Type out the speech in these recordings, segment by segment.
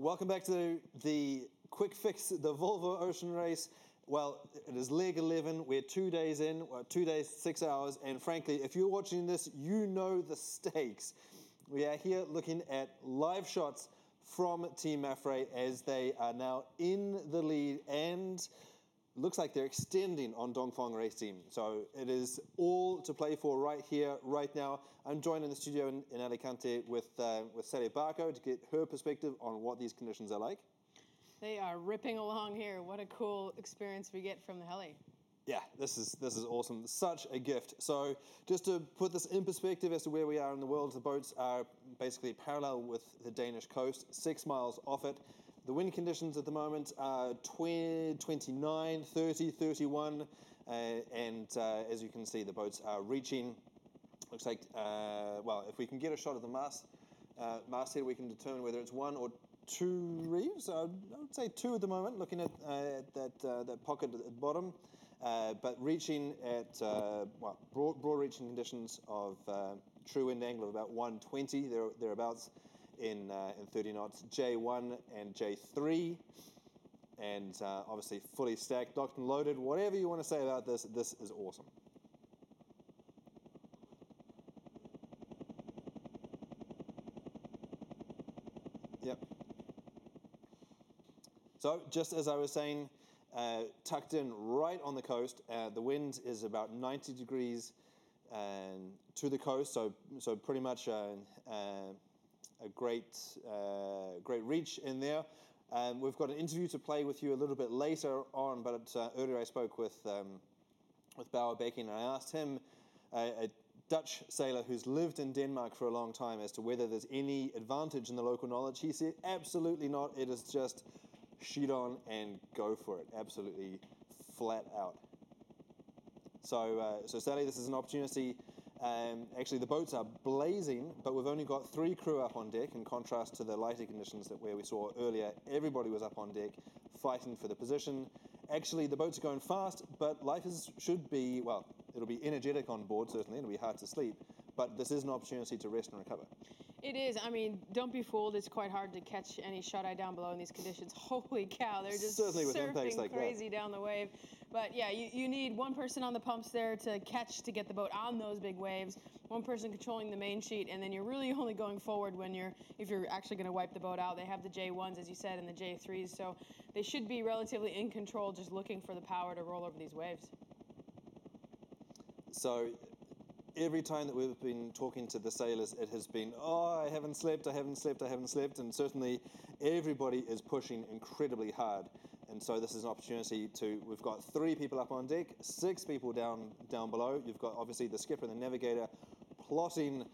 Welcome back to the quick fix, the Volvo Ocean Race. Well, it is leg 11. We're 2 days in, 2 days, 6 hours. And frankly, if you're watching this, you know the stakes. We are here looking at live shots from Team Mafre as they are now in the lead and looks like they're extending on Dongfang Race Team. So it is all to play for right here, right now. I'm joined in the studio in Alicante with Sally Barco to get her perspective on what these conditions are like. They are ripping along here. What a cool experience we get from the Heli. Yeah, this is awesome. Such a gift. So just to put this in perspective as to where we are in the world, the boats are basically parallel with the Danish coast, 6 miles off it. The wind conditions at the moment are 29, 30, 31, and as you can see, the boats are reaching. Looks like, well, if we can get a shot of the masthead, we can determine whether it's 1 or 2 reefs. I would say 2 at the moment, looking at that pocket at the bottom. But reaching at, broad reaching conditions of true wind angle of about 120, thereabouts, in 30 knots, J1 and J3, and obviously fully stacked, docked and loaded. Whatever you want to say about this, this is awesome. Yep. So just as I was saying, tucked in right on the coast, the wind is about 90 degrees to the coast, so pretty much a great reach in there. We've got an interview to play with you a little bit later on, but earlier I spoke with Bauer Becking, and I asked him, a Dutch sailor who's lived in Denmark for a long time, as to whether there's any advantage in the local knowledge. He said absolutely not. It is just sheet on and go for it, absolutely flat out. So Sally, this is an opportunity. Actually, the boats are blazing, but we've only got 3 crew up on deck, in contrast to the lighter conditions where we saw earlier. Everybody was up on deck fighting for the position. Actually, the boats are going fast, but life should be, well, it'll be energetic on board, certainly. It'll be hard to sleep, but this is an opportunity to rest and recover. It is. I mean, don't be fooled. It's quite hard to catch any shut-eye down below in these conditions. Holy cow, they're just certainly with impacts surfing like crazy that. down the wave. But yeah, you need one person on the pumps there to get the boat on those big waves, one person controlling the main sheet, and then you're really only going forward if you're actually going to wipe the boat out. They have the J1s, as you said, and the J3s, so they should be relatively in control, just looking for the power to roll over these waves. So every time that we've been talking to the sailors, it has been, oh, I haven't slept, and certainly everybody is pushing incredibly hard. And so this is an opportunity we've got 3 people up on deck, 6 people down below. You've got obviously the skipper and the navigator plotting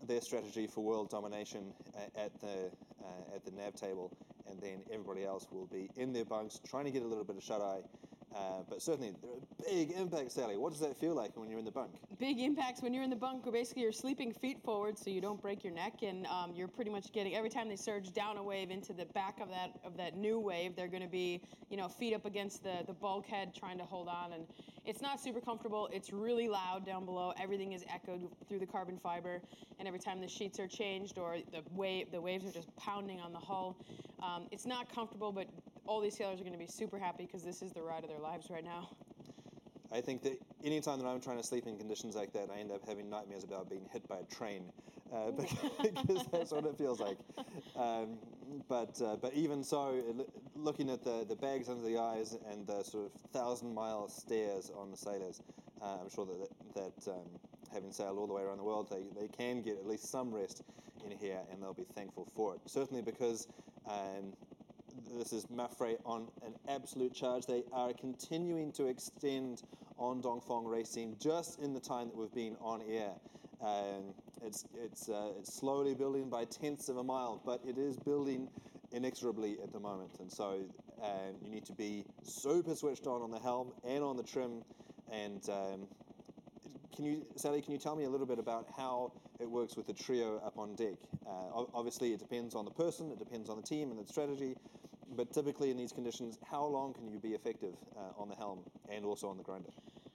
their strategy for world domination at the nav table, and then everybody else will be in their bunks trying to get a little bit of shut-eye. But certainly, there are big impacts, Sally. What does that feel like when you're in the bunk? Big impacts when you're in the bunk. Basically, you're sleeping feet forward so you don't break your neck, and you're pretty much getting, every time they surge down a wave into the back of that new wave, they're going to be, feet up against the bulkhead trying to hold on, and it's not super comfortable. It's really loud down below. Everything is echoed through the carbon fiber, and every time the sheets are changed or the waves are just pounding on the hull, it's not comfortable, but all these sailors are going to be super happy because this is the ride of their lives right now. I think that any time that I'm trying to sleep in conditions like that, I end up having nightmares about being hit by a train, because that's what it feels like. But even so, looking at the bags under the eyes and the sort of 1,000-mile stares on the sailors, I'm sure that having sailed all the way around the world, they can get at least some rest in here, and they'll be thankful for it. Certainly because this is Mafre on an absolute charge. They are continuing to extend on Dongfang Race Team just in the time that we've been on air. It's slowly building by tenths of a mile, but it is building inexorably at the moment. And so you need to be super switched on the helm and on the trim. And Sally, can you tell me a little bit about how it works with the trio up on deck? Obviously, it depends on the person, it depends on the team and the strategy, but typically in these conditions, how long can you be effective on the helm and also on the grinder?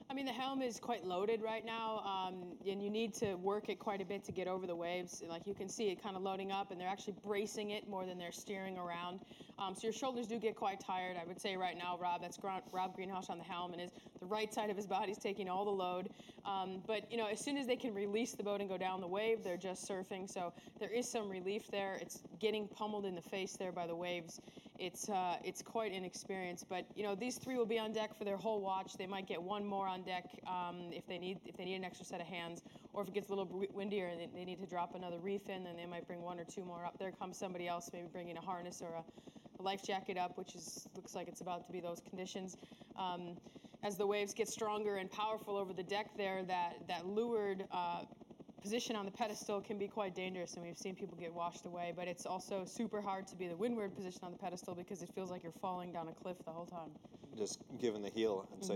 I I mean, the helm is quite loaded right now, and you need to work it quite a bit to get over the waves. Like you can see it kind of loading up, and they're actually bracing it more than they're steering around. So your shoulders do get quite tired. I would say right now, that's Rob Greenhouse on the helm, and the right side of his body's taking all the load. But as soon as they can release the boat and go down the wave, they're just surfing. So there is some relief there. It's getting pummeled in the face there by the waves. It's quite an experience. But these three will be on deck for their whole watch. They might get one more on deck if they need an extra set of hands, or if it gets a little windier and they need to drop another reef in, then they might bring one or two more up. There comes somebody else, maybe bringing a harness or a life jacket up, which looks like it's about to be those conditions. As the waves get stronger and powerful over the deck there, that leeward position on the pedestal can be quite dangerous, and we've seen people get washed away. But it's also super hard to be the windward position on the pedestal because it feels like you're falling down a cliff the whole time. Just given the heel, and so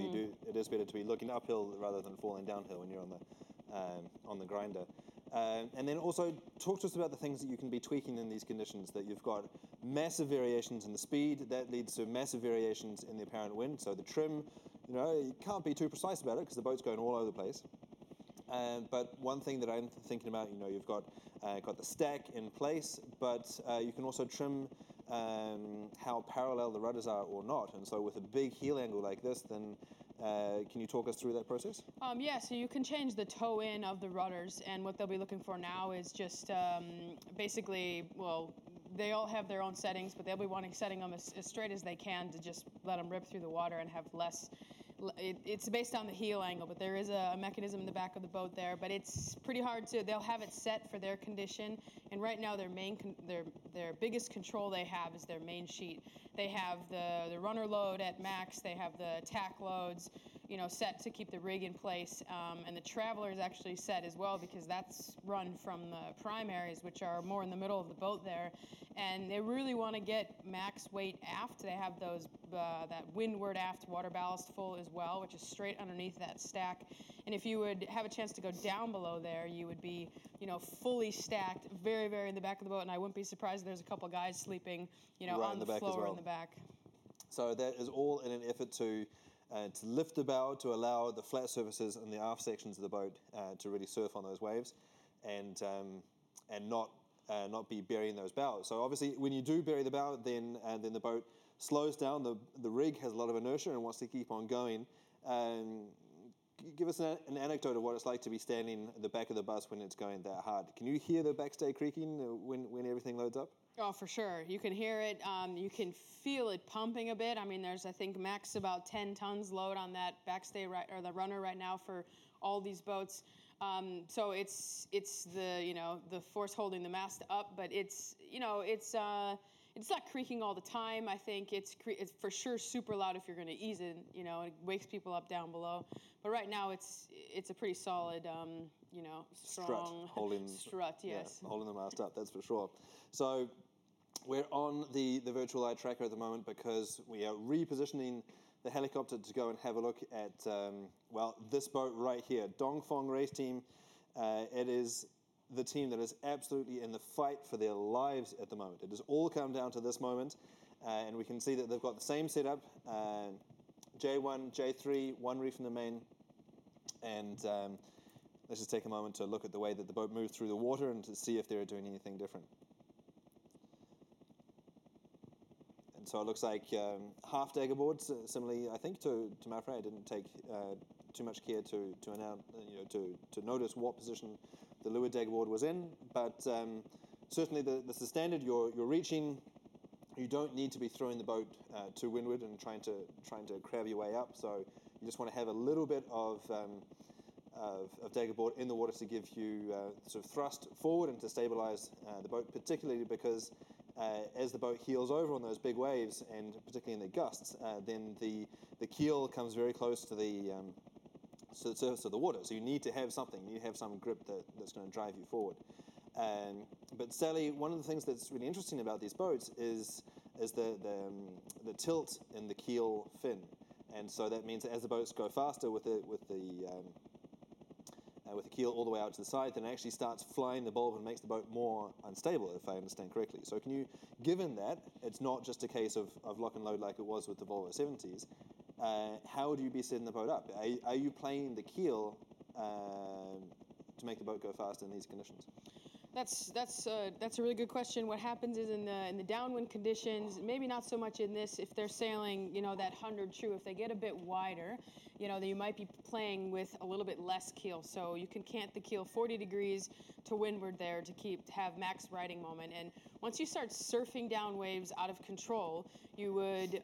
it is better to be looking uphill rather than falling downhill when you're on the grinder. And then also talk to us about the things that you can be tweaking in these conditions. That you've got massive variations in the speed that leads to massive variations in the apparent wind. So the trim, you can't be too precise about it because the boat's going all over the place. But one thing that I'm thinking about, you've got the stack in place, but you can also trim how parallel the rudders are or not. And so with a big heel angle like this, then can you talk us through that process? Yeah, so you can change the toe in of the rudders, and what they'll be looking for now is just basically, well, they all have their own settings, but they'll be setting them as straight as they can to just let them rip through the water and have less. It's based on the heel angle, but there is a mechanism in the back of the boat there. But it's pretty hard they'll have it set for their condition. And right now, their biggest control they have is their main sheet. They have the runner load at max. They have the tack loads, set to keep the rig in place. And the traveler is actually set as well because that's run from the primaries, which are more in the middle of the boat there. And they really want to get max weight aft. They have that windward aft water ballast full as well, which is straight underneath that stack. And if you would have a chance to go down below there, you would be, fully stacked, very, very in the back of the boat. And I wouldn't be surprised if there's a couple guys sleeping, right on the floor in the back. So that is all in an effort to lift the bow, to allow the flat surfaces in the aft sections of the boat to really surf on those waves, and not be burying those bows. So obviously, when you do bury the bow, then the boat slows down. The rig has a lot of inertia and wants to keep on going. Give us an anecdote of what it's like to be standing at the back of the bus when it's going that hard. Can you hear the backstay creaking when everything loads up? Oh, for sure. You can hear it. You can feel it pumping a bit. I mean, there's, I think, max about 10 tons load on that backstay or the runner right now for all these boats. So it's the force holding the mast up, but it's not creaking all the time. I think it's for sure super loud if you're going to ease it. It wakes people up down below. But right now it's a pretty solid, strong strut. Yes, yeah, holding the mast up. That's for sure. So we're on the virtual light tracker at the moment because we are repositioning the helicopter to go and have a look at, this boat right here, Dongfeng Race Team. It is the team that is absolutely in the fight for their lives at the moment. It has all come down to this moment, and we can see that they've got the same setup, J1, J3, one reef in the main, and let's just take a moment to look at the way that the boat moves through the water and to see if they're doing anything different. So it looks like half dagger boards. Similarly, I think to Mafra, I didn't take too much care to announce, to notice what position the leeward dagger board was in. But certainly, this is standard. You're reaching. You don't need to be throwing the boat to windward and trying to crab your way up. So you just want to have a little bit of dagger board in the water to give you sort of thrust forward and to stabilize the boat, particularly because as the boat heels over on those big waves, and particularly in the gusts, then the keel comes very close to the surface of the water. So you need to have something. You need to have some grip that's going to drive you forward. But Sally, one of the things that's really interesting about these boats is the tilt in the keel fin, and so that means that as the boats go faster with the keel all the way out to the side, then it actually starts flying the bulb and makes the boat more unstable, if I understand correctly. So given that, it's not just a case of lock and load like it was with the Volvo 70s, how would you be setting the boat up? Are you playing the keel to make the boat go fast in these conditions? That's a really good question. What happens is in the downwind conditions, maybe not so much in this. If they're sailing, that 100 true, if they get a bit wider, then you might be playing with a little bit less keel. So you can cant the keel 40 degrees to windward there to have max riding moment. And once you start surfing down waves out of control, you would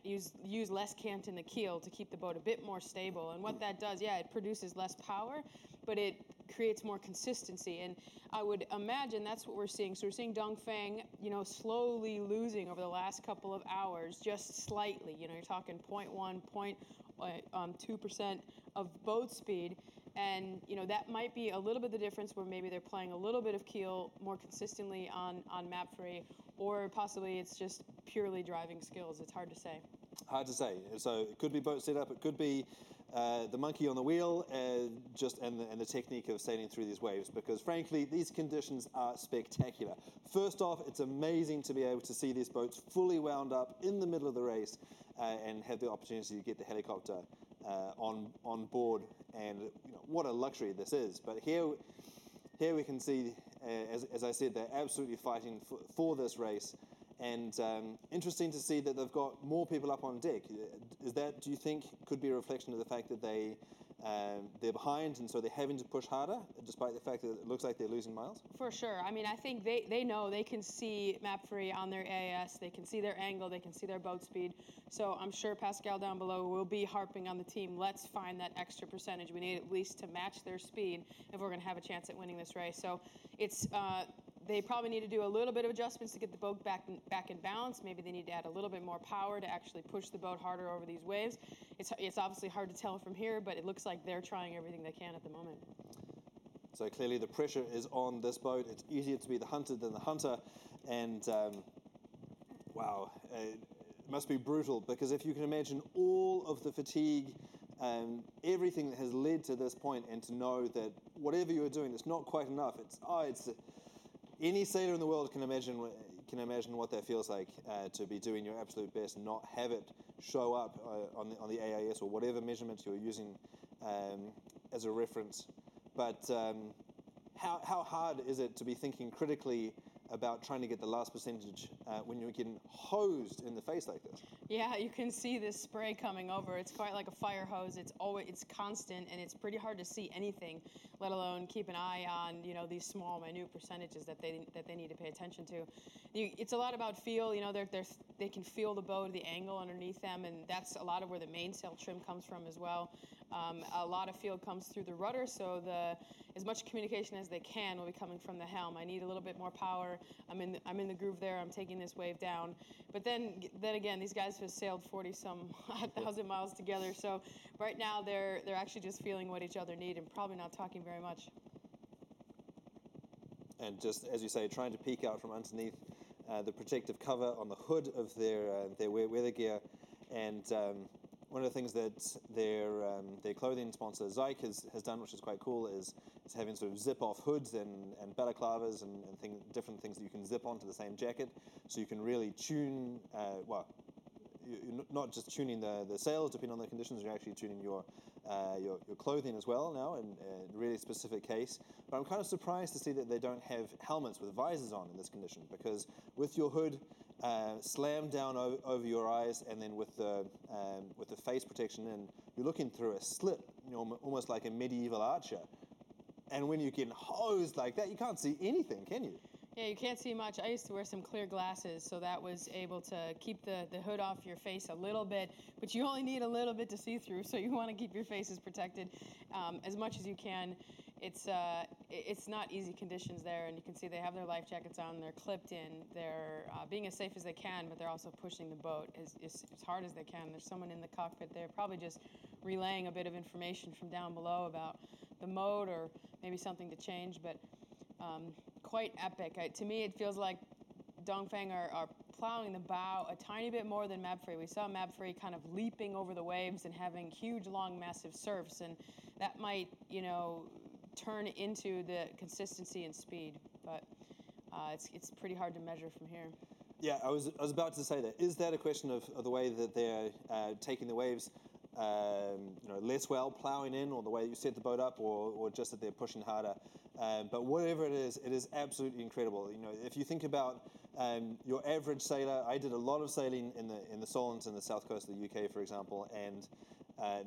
use less cant in the keel to keep the boat a bit more stable. And what that does, it produces less power, but it creates more consistency. And I would imagine that's what we're seeing. So we're seeing Dongfeng, slowly losing over the last couple of hours, just slightly. You're talking 0.1, 2% of boat speed. And, that might be a little bit the difference where maybe they're playing a little bit of keel more consistently on MAP3, or possibly it's just purely driving skills. It's hard to say. Hard to say. So it could be boat setup, it could be the monkey on the wheel, and the technique of sailing through these waves, because frankly, these conditions are spectacular. First off, it's amazing to be able to see these boats fully wound up in the middle of the race and have the opportunity to get the helicopter on board, and what a luxury this is. But here we can see, as I said, they're absolutely fighting for this race. And interesting to see that they've got more people up on deck. Do you think, could be a reflection of the fact that they're behind, and so they're having to push harder, despite the fact that it looks like they're losing miles? For sure. I mean, I think they know they can see MAP3 on their AIS. They can see their angle. They can see their boat speed. So I'm sure Pascal down below will be harping on the team. Let's find that extra percentage. We need at least to match their speed if we're going to have a chance at winning this race. So it's they probably need to do a little bit of adjustments to get the boat back in balance. Maybe they need to add a little bit more power to actually push the boat harder over these waves. It's obviously hard to tell from here, but it looks like they're trying everything they can at the moment. So clearly the pressure is on this boat. It's easier to be the hunted than the hunter. And wow, it must be brutal, because if you can imagine all of the fatigue, everything that has led to this point, and to know that whatever you're doing, it's not quite enough. Any sailor in the world can imagine what that feels like, to be doing your absolute best and not have it show up on the AIS or whatever measurement you're using as a reference. But how hard is it to be thinking critically about trying to get the last percentage when you're getting hosed in the face like this? Yeah, you can see this spray coming over. It's quite like a fire hose. It's constant, and it's pretty hard to see anything, let alone keep an eye on these small, minute percentages that they need to pay attention to. It's a lot about feel. They can feel the boat, the angle underneath them, and that's a lot of where the mainsail trim comes from as well. A lot of feel comes through the rudder, so as much communication as they can will be coming from the helm. I need a little bit more power. I'm in the groove there. I'm taking this wave down. But then again, these guys have sailed 40-some thousand miles together. So right now they're actually just feeling what each other need and probably not talking very much. And just as you say, trying to peek out from underneath the protective cover on the hood of their weather gear. And one of the things that their clothing sponsor Zyke has done, which is quite cool, is having sort of zip-off hoods and balaclavas and different things that you can zip onto the same jacket, so you can really tune. You're not just tuning the sails depending on the conditions. You're actually tuning your clothing as well now, in a really specific case. But I'm kind of surprised to see that they don't have helmets with visors on in this condition, because with your hood slammed down over your eyes, and then with the face protection in, you're looking through a slit, almost like a medieval archer. And when you're getting hosed like that, you can't see anything, can you? Yeah, you can't see much. I used to wear some clear glasses, so that was able to keep the hood off your face a little bit, but you only need a little bit to see through, so you want to keep your faces protected as much as you can. It's not easy conditions there, and you can see they have their life jackets on, they're clipped in, they're being as safe as they can, but they're also pushing the boat as hard as they can. There's someone in the cockpit there probably just relaying a bit of information from down below about the mode or maybe something to change, but quite epic. To me, it feels like Dongfeng are plowing the bow a tiny bit more than MAP3. We saw MAP3 kind of leaping over the waves and having huge, long, massive surfs, and that might, turn into the consistency and speed, but it's pretty hard to measure from here. Yeah, I was about to say that. Is that a question of the way that they're taking the waves, less well, plowing in, or the way you set the boat up, or just that they're pushing harder? But whatever it is absolutely incredible. If you think about your average sailor, I did a lot of sailing in the Solent and the south coast of the UK, for example, and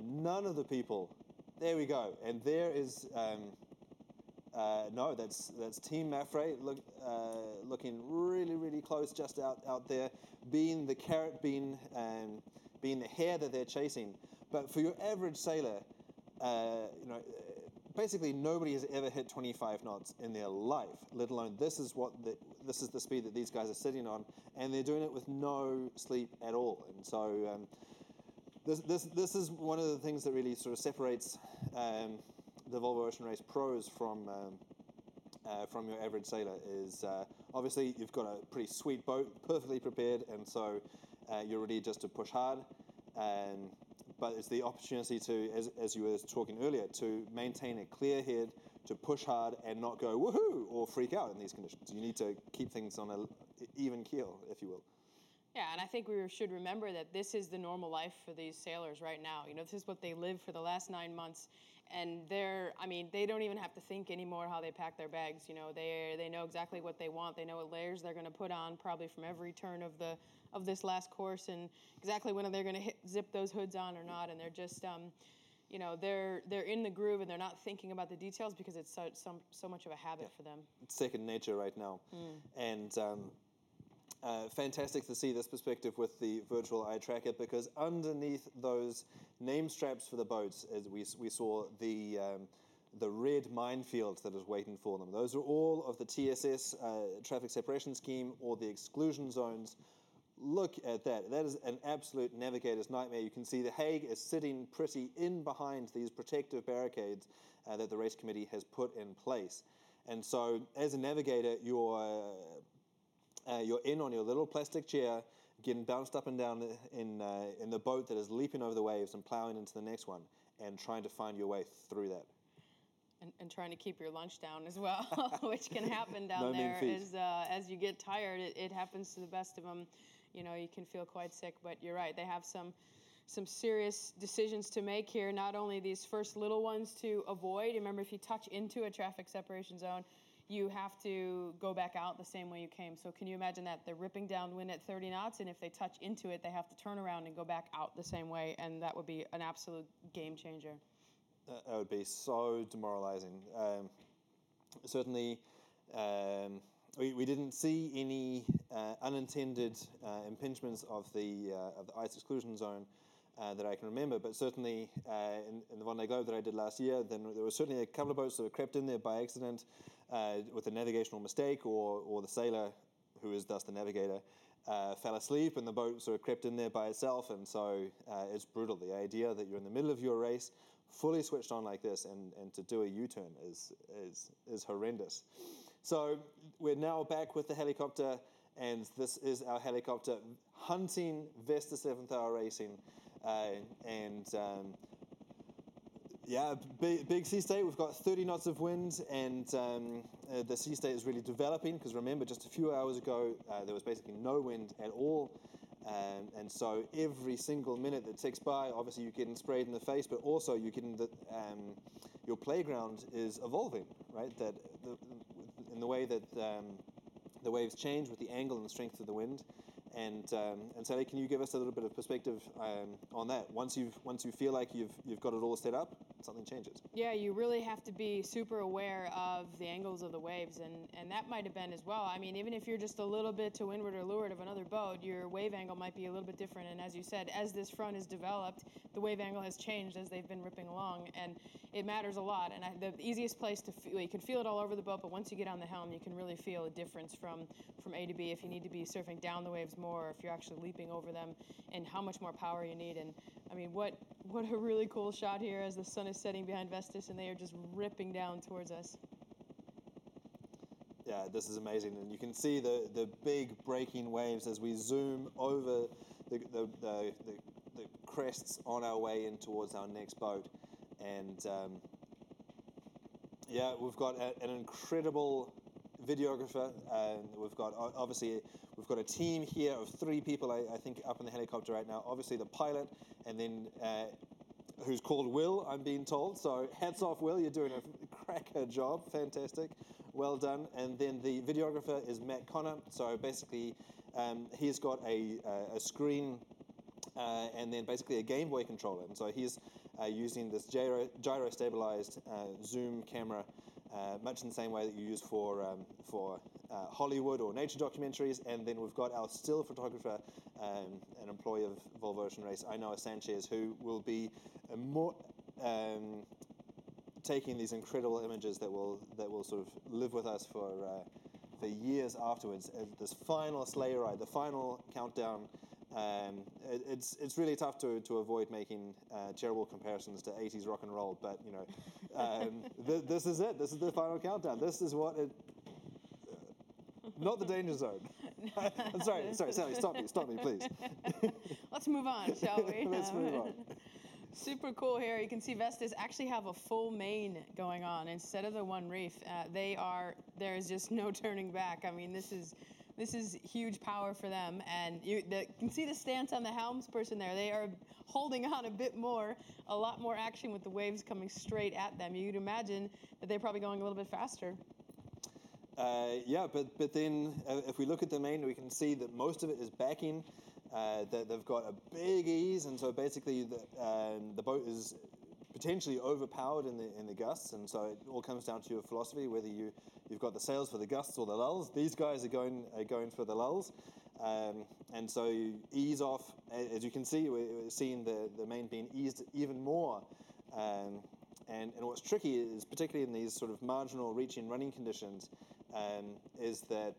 none of the people. There we go, and there is. No, that's Team Maffrey looking really, really close just out there, being the carrot, being the hare that they're chasing. But for your average sailor, basically nobody has ever hit 25 knots in their life, let alone this is the speed that these guys are sitting on, and they're doing it with no sleep at all. And so this is one of the things that really sort of separates the Volvo Ocean Race pros from your average sailor. Is obviously you've got a pretty sweet boat, perfectly prepared, and so you're ready just to push hard. But it's the opportunity to, as you were talking earlier, to maintain a clear head, to push hard and not go woohoo or freak out in these conditions. You need to keep things on an even keel, if you will. Yeah, and I think we should remember that this is the normal life for these sailors right now. This is what they live for the last 9 months, and they don't even have to think anymore how they pack their bags. They know exactly what they want. They know what layers they're going to put on, probably from every turn of this last course, and exactly when they're going to zip those hoods on or not. And they're just, they're in the groove, and they're not thinking about the details because it's so much of a habit for them. It's second nature right now, and. Fantastic to see this perspective with the virtual eye tracker, because underneath those name straps for the boats, as we saw the red minefield that is waiting for them. Those are all of the TSS traffic separation scheme, or the exclusion zones. Look at that. That is an absolute navigator's nightmare. You can see the Hague is sitting pretty in behind these protective barricades that the race committee has put in place. And so as a navigator, you're in on your little plastic chair, getting bounced up and down in the boat that is leaping over the waves and plowing into the next one, and trying to find your way through that. And trying to keep your lunch down as well, which can happen down there. As you get tired, it happens to the best of them. You can feel quite sick, but you're right. They have some serious decisions to make here. Not only these first little ones to avoid. Remember, if you touch into a traffic separation zone, you have to go back out the same way you came. So can you imagine that? They're ripping downwind at 30 knots, and if they touch into it, they have to turn around and go back out the same way, and that would be an absolute game changer. That would be so demoralizing. Certainly, we didn't see any unintended impingements of the ice exclusion zone that I can remember, but certainly in the Vendée Globe that I did last year, then there were certainly a couple of boats that were crept in there by accident with a navigational mistake, or the sailor, who is thus the navigator, fell asleep and the boat sort of crept in there by itself, and so it's brutal. The idea that you're in the middle of your race, fully switched on like this, and to do a U-turn is horrendous. So we're now back with the helicopter, and this is our helicopter hunting Vesta 7th Hour Racing. Big sea state. We've got 30 knots of wind, and the sea state is really developing, because remember, just a few hours ago, there was basically no wind at all. And so every single minute that ticks by, obviously you're getting sprayed in the face, but also you're getting your playground is evolving, right? That in the way that the waves change with the angle and the strength of the wind. And Sally, can you give us a little bit of perspective on that? Once you feel like you've got it all set up, something changes. Yeah, you really have to be super aware of the angles of the waves, and that might have been as well. I mean, even if you're just a little bit to windward or leeward of another boat, your wave angle might be a little bit different. And as you said, as this front is developed, the wave angle has changed as they've been ripping along, and it matters a lot. And the easiest place to feel, you can feel it all over the boat, but once you get on the helm, you can really feel a difference from A to B. If you need to be surfing down the waves more, or if you're actually leaping over them, and how much more power you need. And I mean, what a really cool shot here as the sun is setting behind Vestas, and they are just ripping down towards us. Yeah, this is amazing, and you can see the big breaking waves as we zoom over the crests on our way in towards our next boat. And we've got an incredible videographer, and we've got, obviously, We've got a team here of 3 people, I think, up in the helicopter right now. Obviously the pilot, and then who's called Will, I'm being told. So hats off, Will. You're doing a cracker job. Fantastic. Well done. And then the videographer is Matt Connor. So basically, he's got a screen and then basically a Game Boy controller. And so he's using this gyro-stabilized zoom camera, much in the same way that you use for Hollywood or nature documentaries. And then we've got our still photographer, an employee of Volvo Ocean Race, Ainoa Sanchez, who will be taking these incredible images that will sort of live with us for years afterwards. This final sleigh ride, the final countdown. It's really tough to avoid making terrible comparisons to 80s rock and roll, but you know, this is it. This is the final countdown. This is what it. Not the danger zone. I'm sorry, Sally, stop me, please. Let's move on, shall we? Let's move on. Super cool here. You can see Vestas actually have a full main going on instead of the one reef. There is just no turning back. I mean, this is huge power for them, and you can see the stance on the helmsperson there. They are holding on a bit more, a lot more action with the waves coming straight at them. You'd imagine that they're probably going a little bit faster. Yeah, but then if we look at the main, we can see that most of it is backing. That they've got a big ease, and so basically the boat is potentially overpowered in the gusts, and so it all comes down to your philosophy, whether you've got the sails for the gusts or the lulls. These guys are going for the lulls, and so you ease off. As you can see, we're seeing the main being eased even more. And what's tricky is, particularly in these sort of marginal reaching running conditions, is that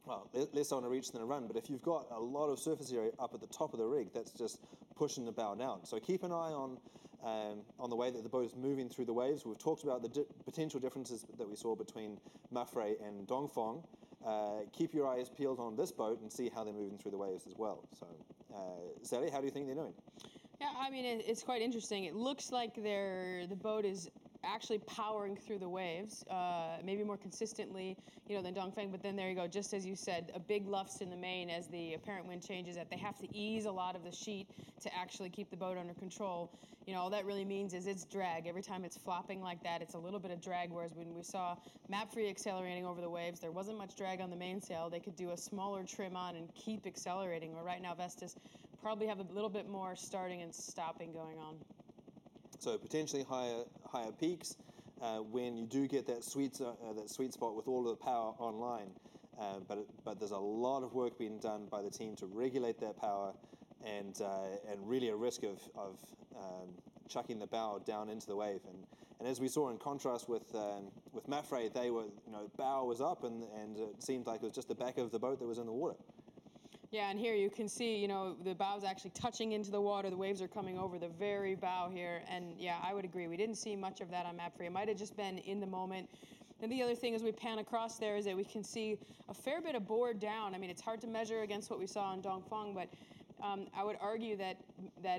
well, less on a reach than a run, but if you've got a lot of surface area up at the top of the rig, that's just pushing the bow down. So keep an eye on the way that the boat is moving through the waves. We've talked about the potential differences that we saw between Mafre and Dongfeng. Keep your eyes peeled on this boat and see how they're moving through the waves as well. So, Sally, how do you think they're doing? Yeah, I mean, it's quite interesting. It looks like the boat is actually powering through the waves, maybe more consistently, than Dongfeng. But then there you go, just as you said, a big luffs in the main as the apparent wind changes. That they have to ease a lot of the sheet to actually keep the boat under control. All that really means is it's drag. Every time it's flopping like that, it's a little bit of drag. Whereas when we saw Mapfre accelerating over the waves, there wasn't much drag on the mainsail. They could do a smaller trim on and keep accelerating. Where right now Vestas probably have a little bit more starting and stopping going on. So potentially higher peaks when you do get that sweet spot with all of the power online. But there's a lot of work being done by the team to regulate that power, and really a risk of chucking the bow down into the wave. And as we saw in contrast with Mafre, they were bow was up and it seemed like it was just the back of the boat that was in the water. Yeah, and here you can see, the bow's actually touching into the water. The waves are coming over the very bow here. And yeah, I would agree. We didn't see much of that on Mapfre. It might have just been in the moment. And the other thing as we pan across there is that we can see a fair bit of board down. I mean, it's hard to measure against what we saw on Dongfeng, but I would argue that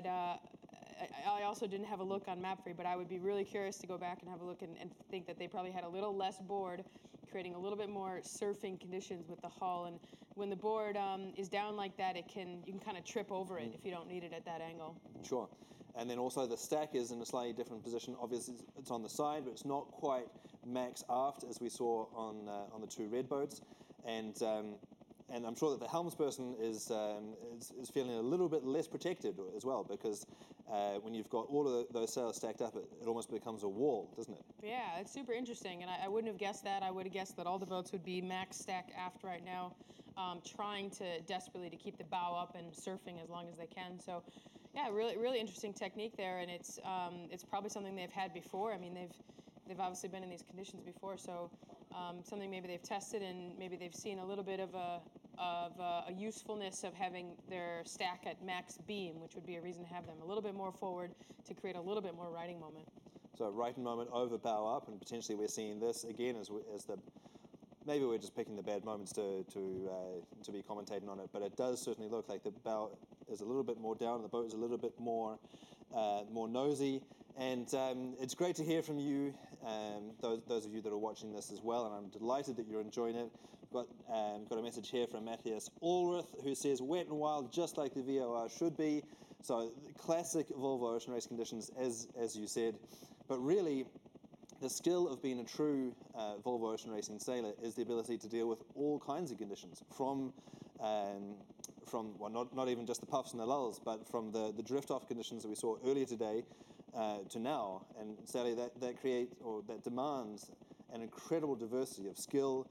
I also didn't have a look on Mapfre, but I would be really curious to go back and have a look and think that they probably had a little less board, creating a little bit more surfing conditions with the hull. And when the board is down like that, you can kind of trip over it if you don't need it at that angle. Sure. And then also the stack is in a slightly different position. Obviously, it's on the side, but it's not quite max aft as we saw on the 2 red boats. And I'm sure that the helmsperson is feeling a little bit less protected as well, because when you've got all of those sails stacked up, it almost becomes a wall, doesn't it? Yeah, it's super interesting, and I wouldn't have guessed that. I would have guessed that all the boats would be max stack aft right now, trying desperately to keep the bow up and surfing as long as they can. So, yeah, really, really interesting technique there, and it's probably something they've had before. I mean, they've obviously been in these conditions before, so something maybe they've tested, and maybe they've seen a little bit of a usefulness of having their stack at max beam, which would be a reason to have them a little bit more forward to create a little bit more riding moment. So riding moment over bow up, and potentially we're seeing this again as the. Maybe we're just picking the bad moments to be commentating on it, but it does certainly look like the bow is a little bit more down, the boat is a little bit more nosy, And it's great to hear from you, those of you that are watching this as well, and I'm delighted that you're enjoying it. Got a message here from Matthias Ulrich, who says, wet and wild, just like the VOR should be. So classic Volvo ocean race conditions, as you said. But really, the skill of being a true Volvo ocean racing sailor is the ability to deal with all kinds of conditions, from well, not even just the puffs and the lulls, but from the drift-off conditions that we saw earlier today to now. And sadly, that demands an incredible diversity of skill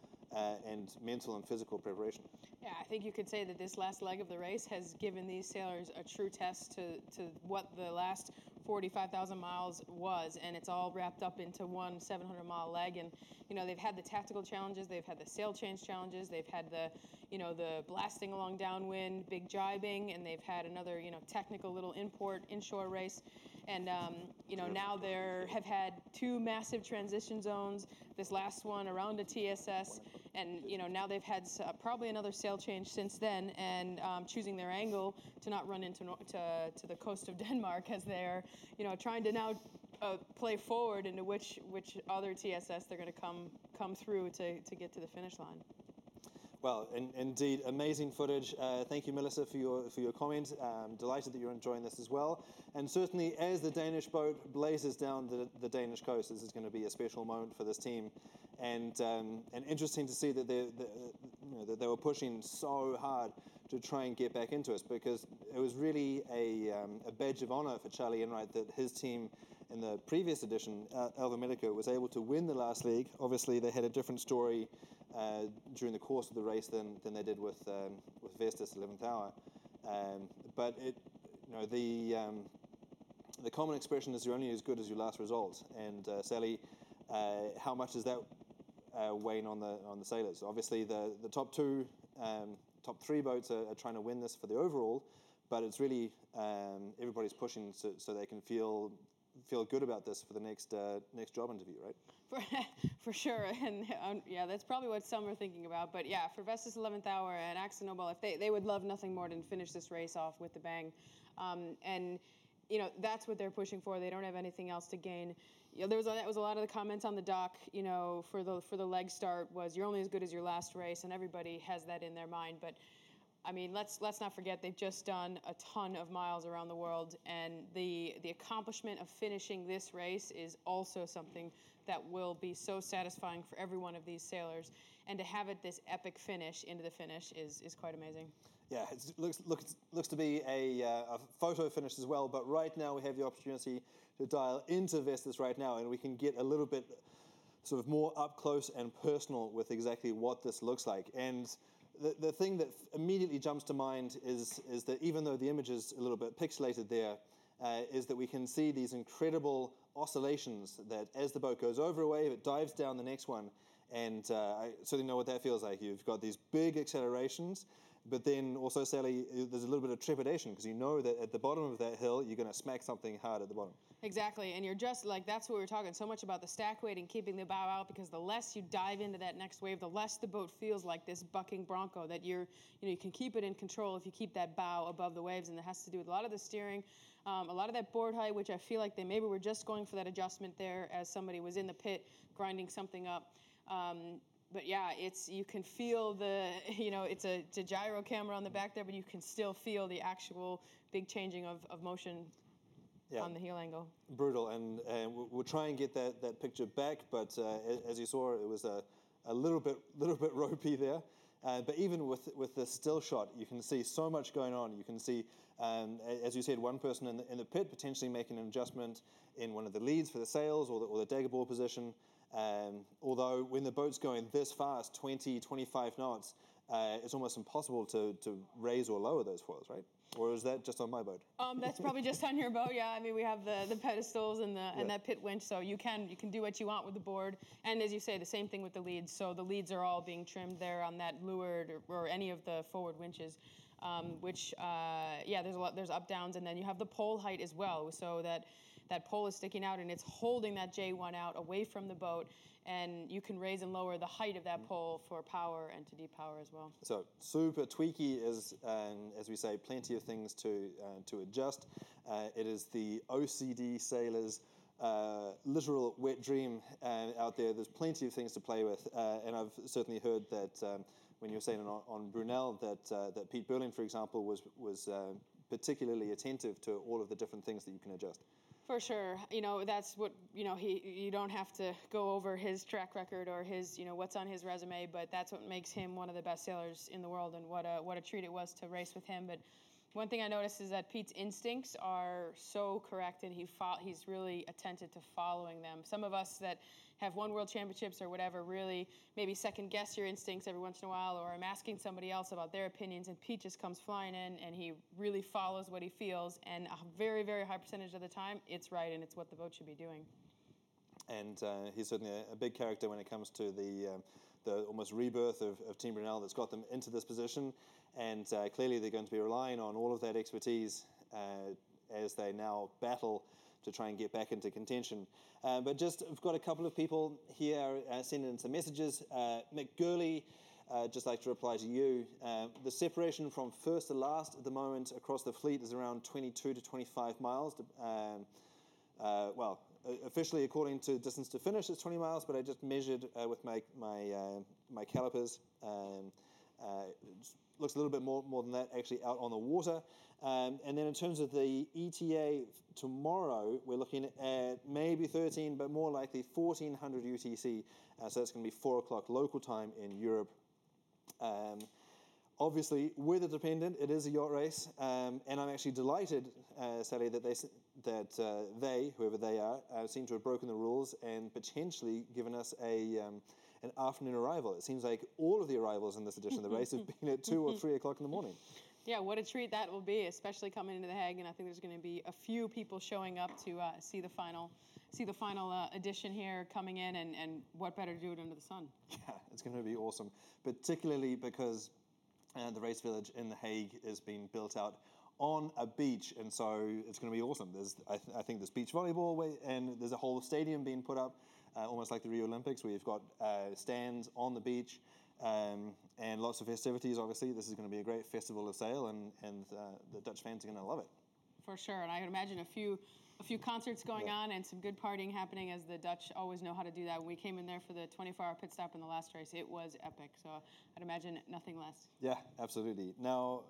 and mental and physical preparation. Yeah, I think you could say that this last leg of the race has given these sailors a true test to what the last 45,000 miles was, and it's all wrapped up into one 700-mile leg. And they've had the tactical challenges, they've had the sail change challenges, they've had the the blasting along downwind, big jibing, and they've had another technical little inshore race. And now they have had two massive transition zones. This last one around a TSS, and now they've had probably another sail change since then, and choosing their angle to not run into to the coast of Denmark as they're trying to now play forward into which other TSS they're going to come through to get to the finish line. Well, indeed, amazing footage. Thank you, Melissa, for your comment. Delighted that you're enjoying this as well. And certainly, as the Danish boat blazes down the Danish coast, this is going to be a special moment for this team. And interesting to see that they were pushing so hard to try and get back into us, because it was really a badge of honor for Charlie Enright that his team in the previous edition, Alva Medica, was able to win the last leg. Obviously, they had a different story during the course of the race than they did with Vestas 11th Hour. But the common expression is you're only as good as your last result. And Sally, how much is that weighing on the sailors? Obviously, the top three boats are trying to win this for the overall, but it's really everybody's pushing so they can feel good about this for the next job interview, right? For sure, and yeah, that's probably what some are thinking about. But yeah, for Vestas 11th Hour and Axel Nobel, if they would love nothing more than finish this race off with the bang, and that's what they're pushing for. They don't have anything else to gain. That was a lot of the comments on the dock. For the leg start was you're only as good as your last race, and everybody has that in their mind. But I mean, let's not forget they've just done a ton of miles around the world, and the accomplishment of finishing this race is also something that will be so satisfying for every one of these sailors. And to have it this epic finish into the finish is quite amazing. Yeah, it looks to be a photo finish as well. But right now we have the opportunity to dial into Vestas right now, and we can get a little bit sort of more up close and personal with exactly what this looks like. And the thing that immediately jumps to mind is that even though the image is a little bit pixelated there, is that we can see these incredible oscillations that as the boat goes over a wave, it dives down the next one. And I certainly know what that feels like. You've got these big accelerations, but then also, Sally, there's a little bit of trepidation because you know that at the bottom of that hill, you're going to smack something hard at the bottom. Exactly, and you're just like, that's what we were talking so much about, the stack weight and keeping the bow out, because the less you dive into that next wave, the less the boat feels like this bucking bronco, that you can keep it in control if you keep that bow above the waves, and that has to do with a lot of the steering, a lot of that board height, which I feel like they maybe were just going for that adjustment there as somebody was in the pit grinding something up. But yeah, you can feel it's a gyro camera on the back there, but you can still feel the actual big changing of motion on the heel angle. Brutal, and we'll try and get that picture back, but as you saw, it was a little bit ropey there. But even with the still shot, you can see so much going on. You can see, as you said, one person in the pit potentially making an adjustment in one of the leads for the sails or the dagger ball position. Although when the boat's going this fast, 20, 25 knots, it's almost impossible to raise or lower those foils, right? Or is that just on my boat? That's probably just on your boat, yeah. I mean, we have the pedestals and that pit winch, so you can do what you want with the board. And as you say, the same thing with the leads. So the leads are all being trimmed there on that leeward or any of the forward winches, which there's up downs, and then you have the pole height as well, so that that pole is sticking out and it's holding that J1 out away from the boat, and you can raise and lower the height of that pole for power and to depower as well. So super tweaky, as we say, plenty of things to adjust. It is the OCD sailors' literal wet dream out there. There's plenty of things to play with, and I've certainly heard that when you were saying on Brunel that Pete Berlin, for example, was particularly attentive to all of the different things that you can adjust. For sure, that's what you don't have to go over his track record or his what's on his resume, but that's what makes him one of the best sailors in the world, and what a treat it was to race with him. But one thing I noticed is that Pete's instincts are so correct, and he's really attentive to following them. Some of us that have won world championships or whatever really maybe second guess your instincts every once in a while, or I'm asking somebody else about their opinions, and Pete just comes flying in and he really follows what he feels, and a very, very high percentage of the time it's right and it's what the boat should be doing. And he's certainly a big character when it comes to the almost rebirth of Team Brunel that's got them into this position. And clearly they're going to be relying on all of that expertise as they now battle to try and get back into contention. But just, I've got a couple of people here sending in some messages. Mick Gurley, just like to reply to you. The separation from first to last at the moment across the fleet is around 22 to 25 miles. Officially, according to distance to finish, it's 20 miles, but I just measured with my calipers. It looks a little bit more than that actually out on the water. And then in terms of the ETA tomorrow, we're looking at maybe 13, but more likely 1400 UTC. So that's going to be 4 o'clock local time in Europe. Obviously, weather dependent. It is a yacht race, and I'm actually delighted, Sally, that they, whoever they are, seem to have broken the rules and potentially given us an afternoon arrival. It seems like all of the arrivals in this edition of the race have been at 2 or 3 o'clock in the morning. Yeah, what a treat that will be, especially coming into The Hague. And I think there's going to be a few people showing up to see the final edition here coming in, and what better to do it under the sun? Yeah, it's going to be awesome, particularly because the race village in The Hague is being built out on a beach, and so it's going to be awesome. I think there's beach volleyball, and there's a whole stadium being put up, almost like the Rio Olympics, where you've got stands on the beach, and lots of festivities. Obviously, this is going to be a great festival of sail, and the Dutch fans are going to love it. For sure, and I would imagine a few concerts going on and some good partying happening, as the Dutch always know how to do that. When we came in there for the 24-hour pit stop in the last race, it was epic. So I'd imagine nothing less. Yeah, absolutely. Now,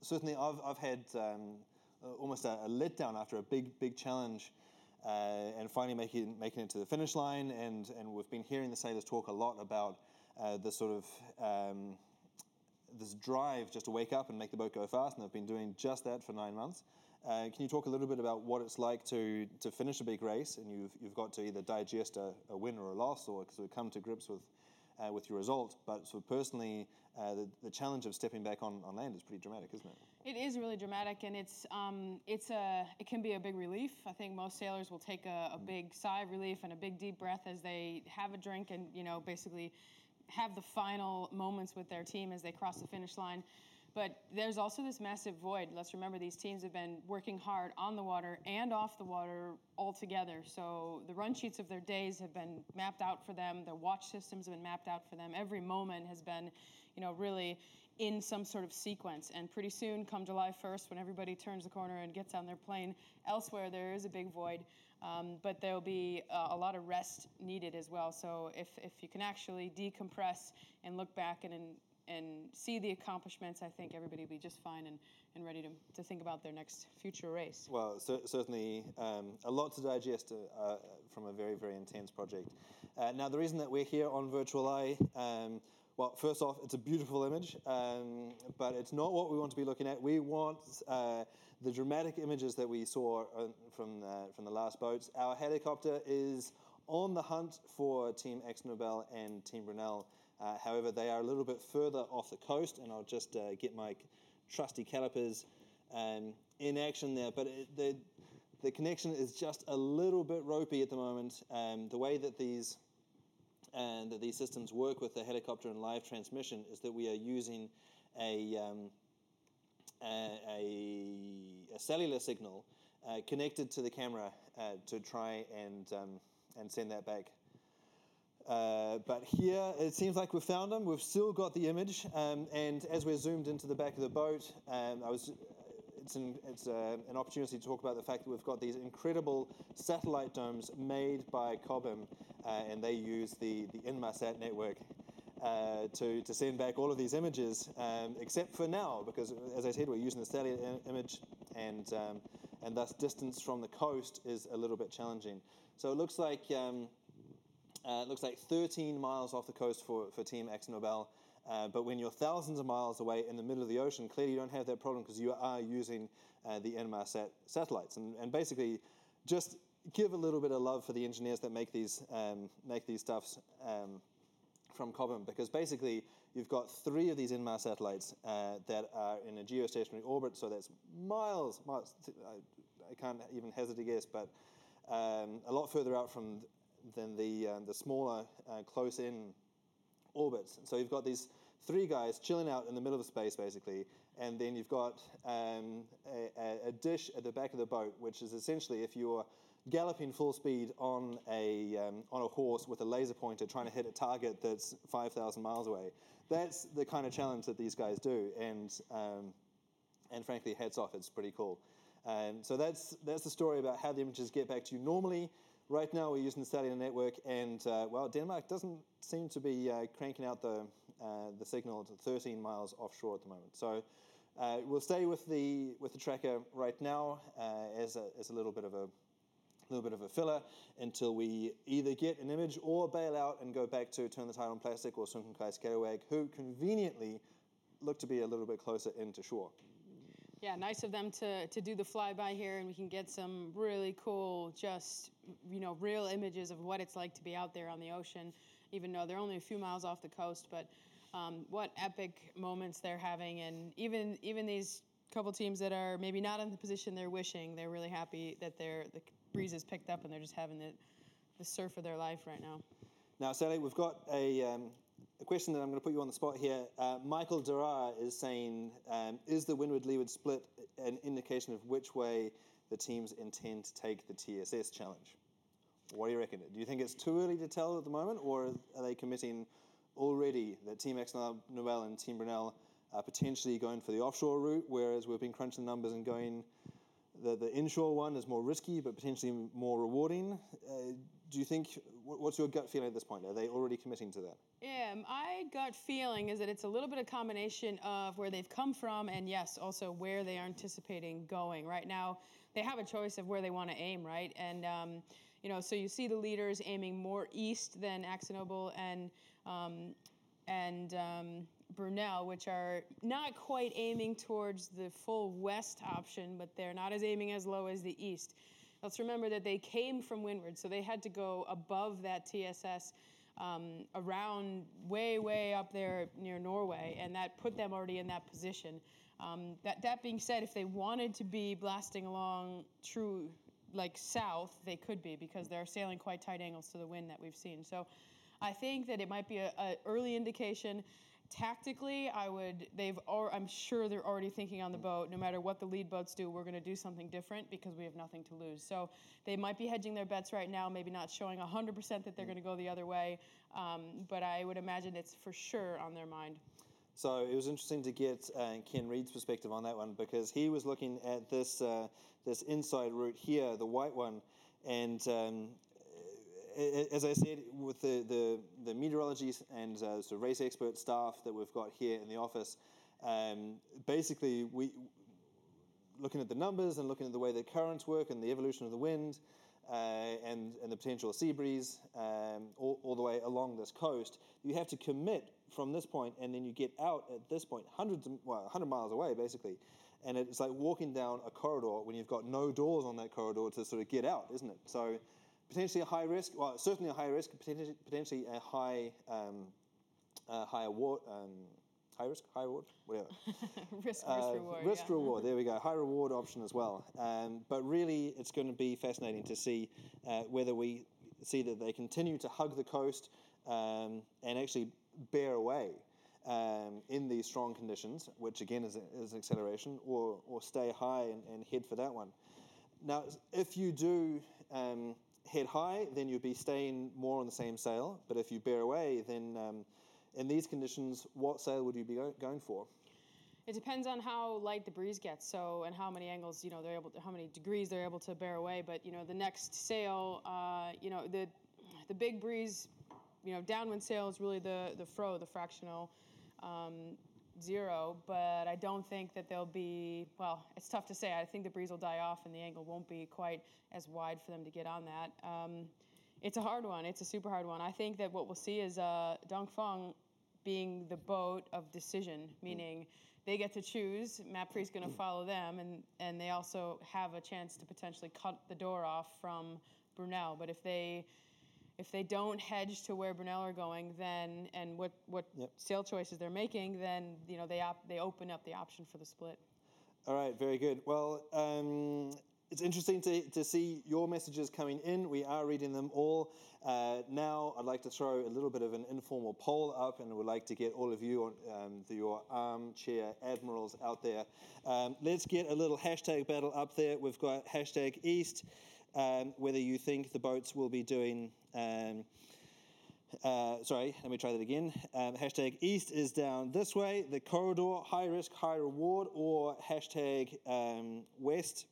certainly I've had almost a letdown after a big challenge, and finally making it to the finish line. And we've been hearing the sailors talk a lot about this sort of this drive just to wake up and make the boat go fast, and they've been doing just that for 9 months. Can you talk a little bit about what it's like to finish a big race, and you've got to either digest a win or a loss, or sort of come to grips with your result? But sort of personally, the challenge of stepping back on land is pretty dramatic, isn't it? It is really dramatic, and it can be a big relief. I think most sailors will take a big sigh of relief and a big deep breath as they have a drink and basically have the final moments with their team as they cross the finish line. But there's also this massive void. Let's remember, these teams have been working hard on the water and off the water all together. So the run sheets of their days have been mapped out for them. Their watch systems have been mapped out for them. Every moment has been, really in some sort of sequence. And pretty soon, come July 1st, when everybody turns the corner and gets on their plane elsewhere, there is a big void. But there'll be a lot of rest needed as well. So if you can actually decompress and look back and see the accomplishments, I think everybody will be just fine and ready to think about their next future race. Well, certainly a lot to digest from a very, very intense project. Now, the reason that we're here on Virtual Eye, well, first off, it's a beautiful image, but it's not what we want to be looking at. We want the dramatic images that we saw from the last boats. Our helicopter is on the hunt for Team Nobel and Team Brunel. However, they are a little bit further off the coast, and I'll just get my trusty calipers in action there. But the connection is just a little bit ropey at the moment. The way that these systems work with the helicopter and live transmission is that we are using a cellular signal connected to the camera to try and send that back. But here, it seems like we've found them. We've still got the image, and as we're zoomed into the back of the boat, it's an opportunity to talk about the fact that we've got these incredible satellite domes made by Cobham, and they use the Inmarsat network to send back all of these images, except for now, because as I said, we're using the satellite image, and thus distance from the coast is a little bit challenging. So it looks like 13 miles off the coast for Team AkzoNobel. But when you're thousands of miles away in the middle of the ocean, clearly you don't have that problem because you are using the Inmarsat satellites. And basically, just give a little bit of love for the engineers that make these stuffs from Cobham, because basically you've got 3 of these Inmar satellites that are in a geostationary orbit, so that's miles. I can't even hazard a guess, but a lot further out than the smaller close-in orbits. So you've got these 3 guys chilling out in the middle of space, basically, and then you've got a dish at the back of the boat, which is essentially if you're galloping full speed on a horse with a laser pointer trying to hit a target that's 5,000 miles away. That's the kind of challenge that these guys do, and frankly, hats off. It's pretty cool. So that's the story about how the images get back to you. Normally, right now we're using the cellular network, and Denmark doesn't seem to be cranking out the signal to 13 miles offshore at the moment. So we'll stay with the tracker right now as a little bit of a filler until we either get an image or bail out and go back to Turn the Tide on Plastic or Sunkenkai Scalawag, who conveniently look to be a little bit closer into shore. Yeah, nice of them to do the flyby here, and we can get some really cool, just, real images of what it's like to be out there on the ocean, even though they're only a few miles off the coast. But what epic moments they're having, and even these couple teams that are maybe not in the position they're wishing, they're really happy that the breeze is picked up and they're just having the surf of their life right now. Now, Sally, we've got a question that I'm going to put you on the spot here. Michael Durar is saying, is the windward-leeward split an indication of which way the teams intend to take the TSS challenge? What do you reckon? Do you think it's too early to tell at the moment, or are they committing already that Team AkzoNobel and Team Brunel are potentially going for the offshore route, whereas we've been crunching the numbers and going the inshore one is more risky but potentially more rewarding? Do you think, what's your gut feeling at this point? Are they already committing to that? Yeah, my gut feeling is that it's a little bit of combination of where they've come from and, yes, also where they are anticipating going. Right now, they have a choice of where they want to aim, right? And, so you see the leaders aiming more east than AkzoNobel and Brunel, which are not quite aiming towards the full west option, but they're not aiming as low as the east. Let's remember that they came from windward, so they had to go above that TSS around way up there near Norway, and that put them already in that position. That being said, if they wanted to be blasting along true south, they could be, because they're sailing quite tight angles to the wind that we've seen. So I think that it might be an early indication. Tactically, I'm sure they're already thinking on the boat, no matter what the lead boats do, we're going to do something different because we have nothing to lose. So they might be hedging their bets right now, maybe not showing 100% that they're going to go the other way, but I would imagine it's for sure on their mind. So it was interesting to get Ken Reed's perspective on that one, because he was looking at this inside route here, the white one, and as I said, with the meteorology and sort of race expert staff that we've got here in the office, basically we looking at the numbers and looking at the way the currents work and the evolution of the wind and the potential sea breeze all the way along this coast, you have to commit from this point, and then you get out at this point 100 miles away basically, and it's like walking down a corridor when you've got no doors on that corridor to sort of get out, isn't it? So potentially a high risk, well, certainly a high risk, potentially a high reward, whatever. risk reward. Risk yeah. reward, there we go. High reward option as well. But really, it's going to be fascinating to see whether we see that they continue to hug the coast and actually bear away in these strong conditions, which again is acceleration, or stay high and head for that one. Now, if you do head high, then you'll be staying more on the same sail. But if you bear away, then in these conditions, what sail would you be going for? It depends on how light the breeze gets, and how many angles, how many degrees they're able to bear away. But the next sail, the big breeze, downwind sail is really the fractional zero. But I don't think that they'll be. Well, it's tough to say. I think the breeze will die off, and the angle won't be quite as wide for them to get on that. It's a hard one. It's a super hard one. I think that what we'll see is Dongfeng being the boat of decision, meaning they get to choose. Mapfre's going to follow them, and they also have a chance to potentially cut the door off from Brunel. But if they don't hedge to where Brunel are going, then and what sail choices they're making, then they open up the option for the split. All right, very good. Well, it's interesting to see your messages coming in. We are reading them all. Now, I'd like to throw a little bit of an informal poll up, and would like to get all of you, your armchair admirals out there. Let's get a little hashtag battle up there. We've got hashtag East, whether you think the boats will be doing... sorry, let me try that again. Hashtag East is down this way, the corridor, high risk, high reward, or hashtag West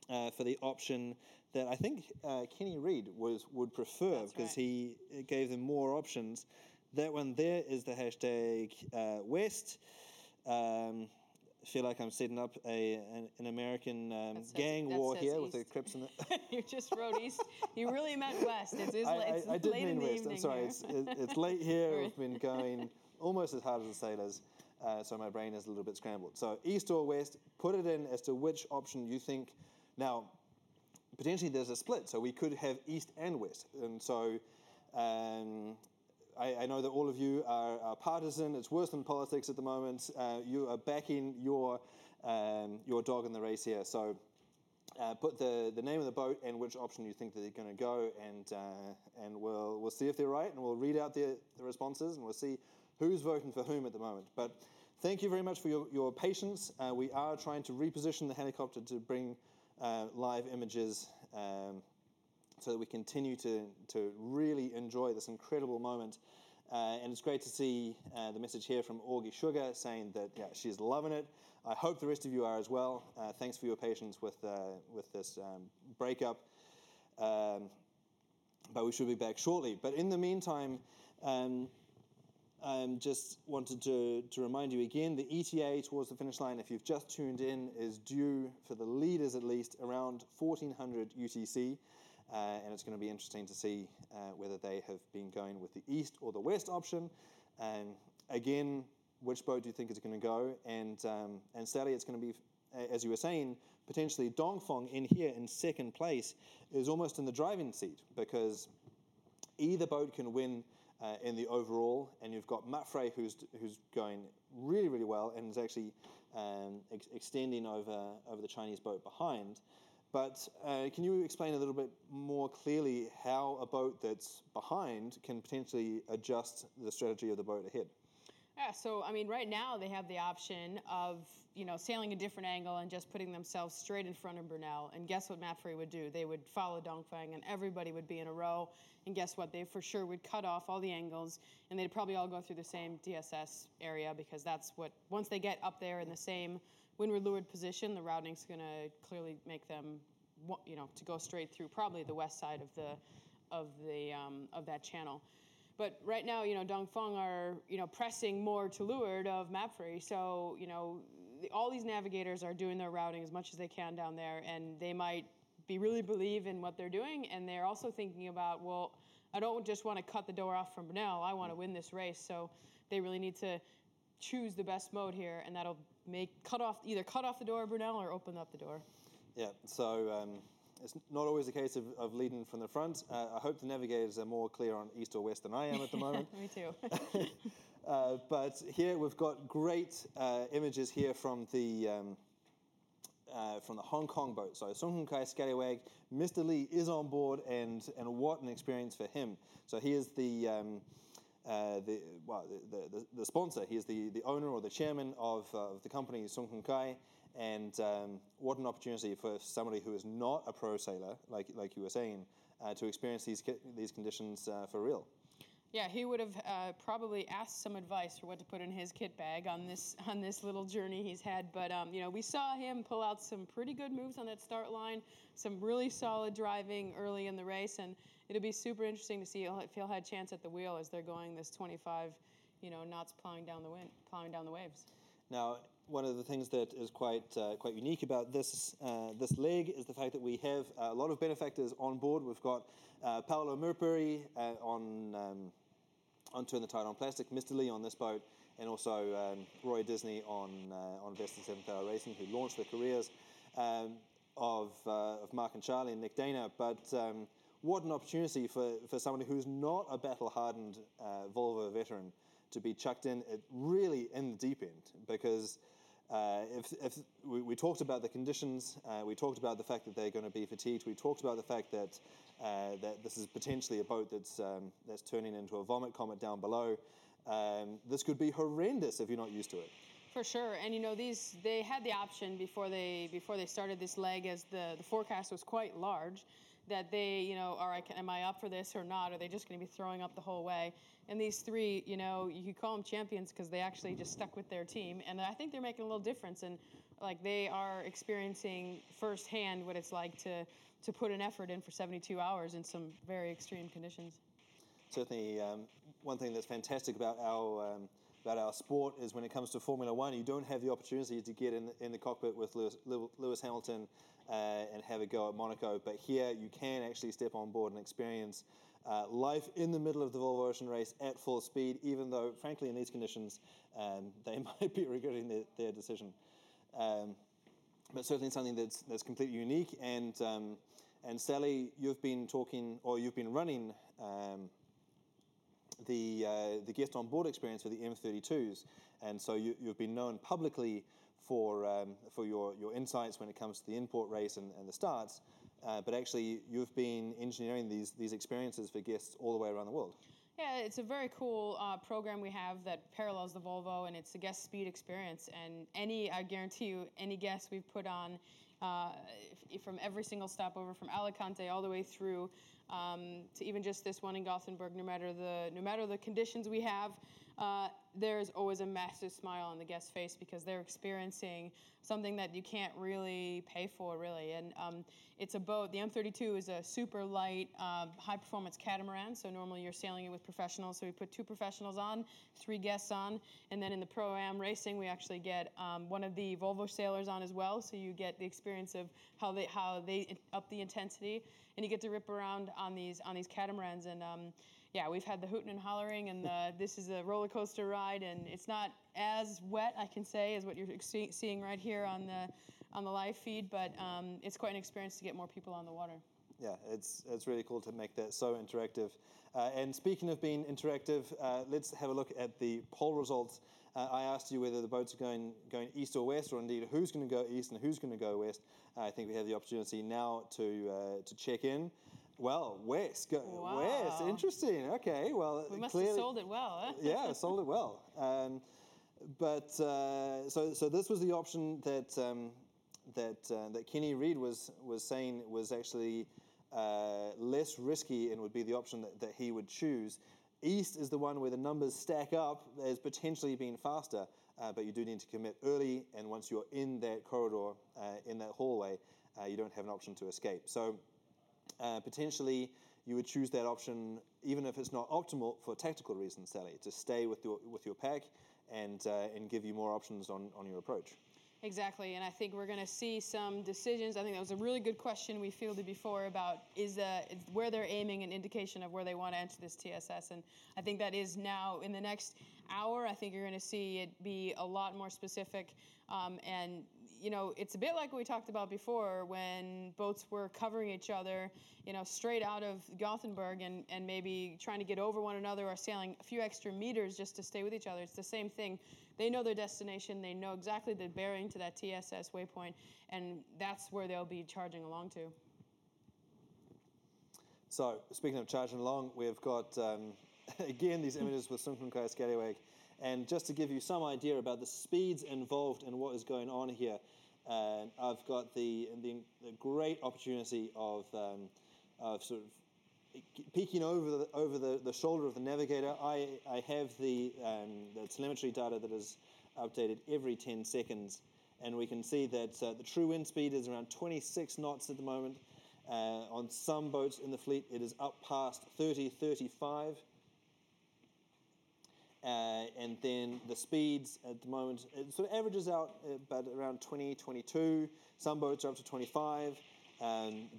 for the option that I think Kenny Reid would prefer. That's because right. He gave them more options. That one there is the hashtag West. I feel like I'm setting up an American gang war here East. With the Crips in it. You just wrote East. You really meant West. It's I did late mean in the West. evening. I'm sorry. It's late here. We've been going almost as hard as the sailors, so my brain is a little bit scrambled. So East or West, put it in as to which option you think. Now, potentially there's a split, so we could have East and West. And so I know that all of you are partisan. It's worse than politics at the moment. You are backing your dog in the race here. So put the name of the boat and which option you think that they're going to go, and we'll see if they're right, and we'll read out the responses, and we'll see who's voting for whom at the moment. But thank you very much for your patience. We are trying to reposition the helicopter to bring live images so that we continue to really enjoy this incredible moment. And it's great to see the message here from Augie Sugar saying that she's loving it. I hope the rest of you are as well. Thanks for your patience with this breakup. But we should be back shortly. But in the meantime, just wanted to remind you again, the ETA towards the finish line, if you've just tuned in, is due for the leaders at least around 1400 UTC. And it's going to be interesting to see whether they have been going with the East or the West option. And again, which boat do you think is going to go? And Sally, it's going to be, as you were saying, potentially Dongfeng in here in second place is almost in the driving seat, because either boat can win in the overall, and you've got Mapfre who's going really, really well and is actually extending over the Chinese boat behind. But can you explain a little bit more clearly how a boat that's behind can potentially adjust the strategy of the boat ahead? Yeah, so I mean, right now they have the option of sailing a different angle and just putting themselves straight in front of Brunel. And guess what Mapfre would do? They would follow Dongfeng, and everybody would be in a row. And guess what? They for sure would cut off all the angles, and they'd probably all go through the same DSS area, because that's what, once they get up there in the same windward leeward position, the routing's going to clearly make them, to go straight through probably the west side of that channel. But right now, Dongfeng are, pressing more to leeward of Mapfre. So, all these navigators are doing their routing as much as they can down there, and they might really believe in what they're doing, and they're also thinking about, well, I don't just want to cut the door off from Brunel. I want to win this race. So they really need to choose the best mode here, and that'll either cut off the door of Brunel or open up the door. Yeah, so it's not always a case of leading from the front. I hope the navigators are more clear on east or west than I am at the moment. Me too. But here we've got great images here from the Hong Kong boat. So Sung Hoon Kai Scallywag, Mr. Lee is on board, and what an experience for him. So he is the sponsor. He is the owner or the chairman of the company Sung Hoon Kai, And what an opportunity for somebody who is not a pro sailor, like you were saying, to experience these conditions for real. Yeah, he would have probably asked some advice for what to put in his kit bag on this little journey he's had. But we saw him pull out some pretty good moves on that start line, some really solid driving early in the race, and it'll be super interesting to see if he'll have a chance at the wheel as they're going this 25, knots plowing down the waves. Now, one of the things that is quite unique about this leg is the fact that we have a lot of benefactors on board. We've got Paolo Murpuri on Turn the Tide on Plastic, Mr. Lee on this boat, and also Roy Disney on Best in 7th Hour Racing, who launched the careers of Mark and Charlie and Nick Dana. But what an opportunity for somebody who's not a battle-hardened Volvo veteran to be chucked in really in the deep end, because if we talked about the conditions, we talked about the fact that they're going to be fatigued, we talked about the fact that this is potentially a boat that's turning into a vomit comet down below. This could be horrendous if you're not used to it. For sure, and they had the option before they started this leg, as the forecast was quite large, that they, am I up for this or not? Are they just going to be throwing up the whole way? And these three, you could call them champions because they actually just stuck with their team. And I think they're making a little difference. And they are experiencing firsthand what it's like to put an effort in for 72 hours in some very extreme conditions. Certainly, one thing that's fantastic about our sport is when it comes to Formula One, you don't have the opportunity to get in the cockpit with Lewis Hamilton and have a go at Monaco. But here you can actually step on board and experience life in the middle of the Volvo Ocean race at full speed, even though, frankly, in these conditions, they might be regretting their decision. But certainly something that's completely unique. And Sally, you've been running the guest on board experience for the M32s, and so you've been known publicly for your insights when it comes to the import race and the starts, but actually you've been engineering these experiences for guests all the way around the world. Yeah, it's a very cool program we have that parallels the Volvo, and it's a guest speed experience. And I guarantee you, any guest we've put on from every single stopover from Alicante all the way through to even just this one in Gothenburg, no matter the conditions we have, there's always a massive smile on the guest's face because they're experiencing something that you can't really pay for, really. And it's a boat. The M32 is a super light, high-performance catamaran, so normally you're sailing it with professionals. So we put 2 professionals on, 3 guests on, and then in the Pro-Am racing, we actually get one of the Volvo sailors on as well, so you get the experience of how they up the intensity, and you get to rip around on these catamarans. And yeah, we've had the hooting and hollering, and this is a roller coaster ride, and it's not as wet, I can say, as what you're seeing right here on the live feed, but it's quite an experience to get more people on the water. Yeah, it's really cool to make that so interactive. And speaking of being interactive, let's have a look at the poll results. I asked you whether the boats are going east or west, or indeed who's going to go east and who's going to go west. I think we have the opportunity now to check in. Well, west. Wow. West. Interesting. Okay. Well, we must clearly, have sold it well, huh? Yeah, sold it well. But so this was the option that Kenny Reid was saying was actually less risky and would be the option that he would choose. East is the one where the numbers stack up as potentially being faster, but you do need to commit early, and once you're in that corridor, in that hallway, you don't have an option to escape. So potentially you would choose that option even if it's not optimal for tactical reasons, Sally, to stay with your pack and give you more options on your approach. Exactly, and I think we're going to see some decisions. I think that was a really good question we fielded before about is where they're aiming an indication of where they want to enter this TSS, and I think that is now in the next hour. I think you're going to see it be a lot more specific, and it's a bit like what we talked about before when boats were covering each other, straight out of Gothenburg and maybe trying to get over one another or sailing a few extra meters just to stay with each other. It's the same thing. They know their destination. They know exactly the bearing to that TSS waypoint, and that's where they'll be charging along to. So, speaking of charging along, we've got, again, these images with Sunkunkai Scallywag. And just to give you some idea about the speeds involved in what is going on here, and I've got the great opportunity of sort of peeking over the shoulder of the navigator. I have the telemetry data that is updated every 10 seconds, and we can see that the true wind speed is around 26 knots at the moment. On some boats in the fleet, it is up past 30, 35. And then the speeds at the moment, it sort of averages out about around 20, 22. Some boats are up to 25.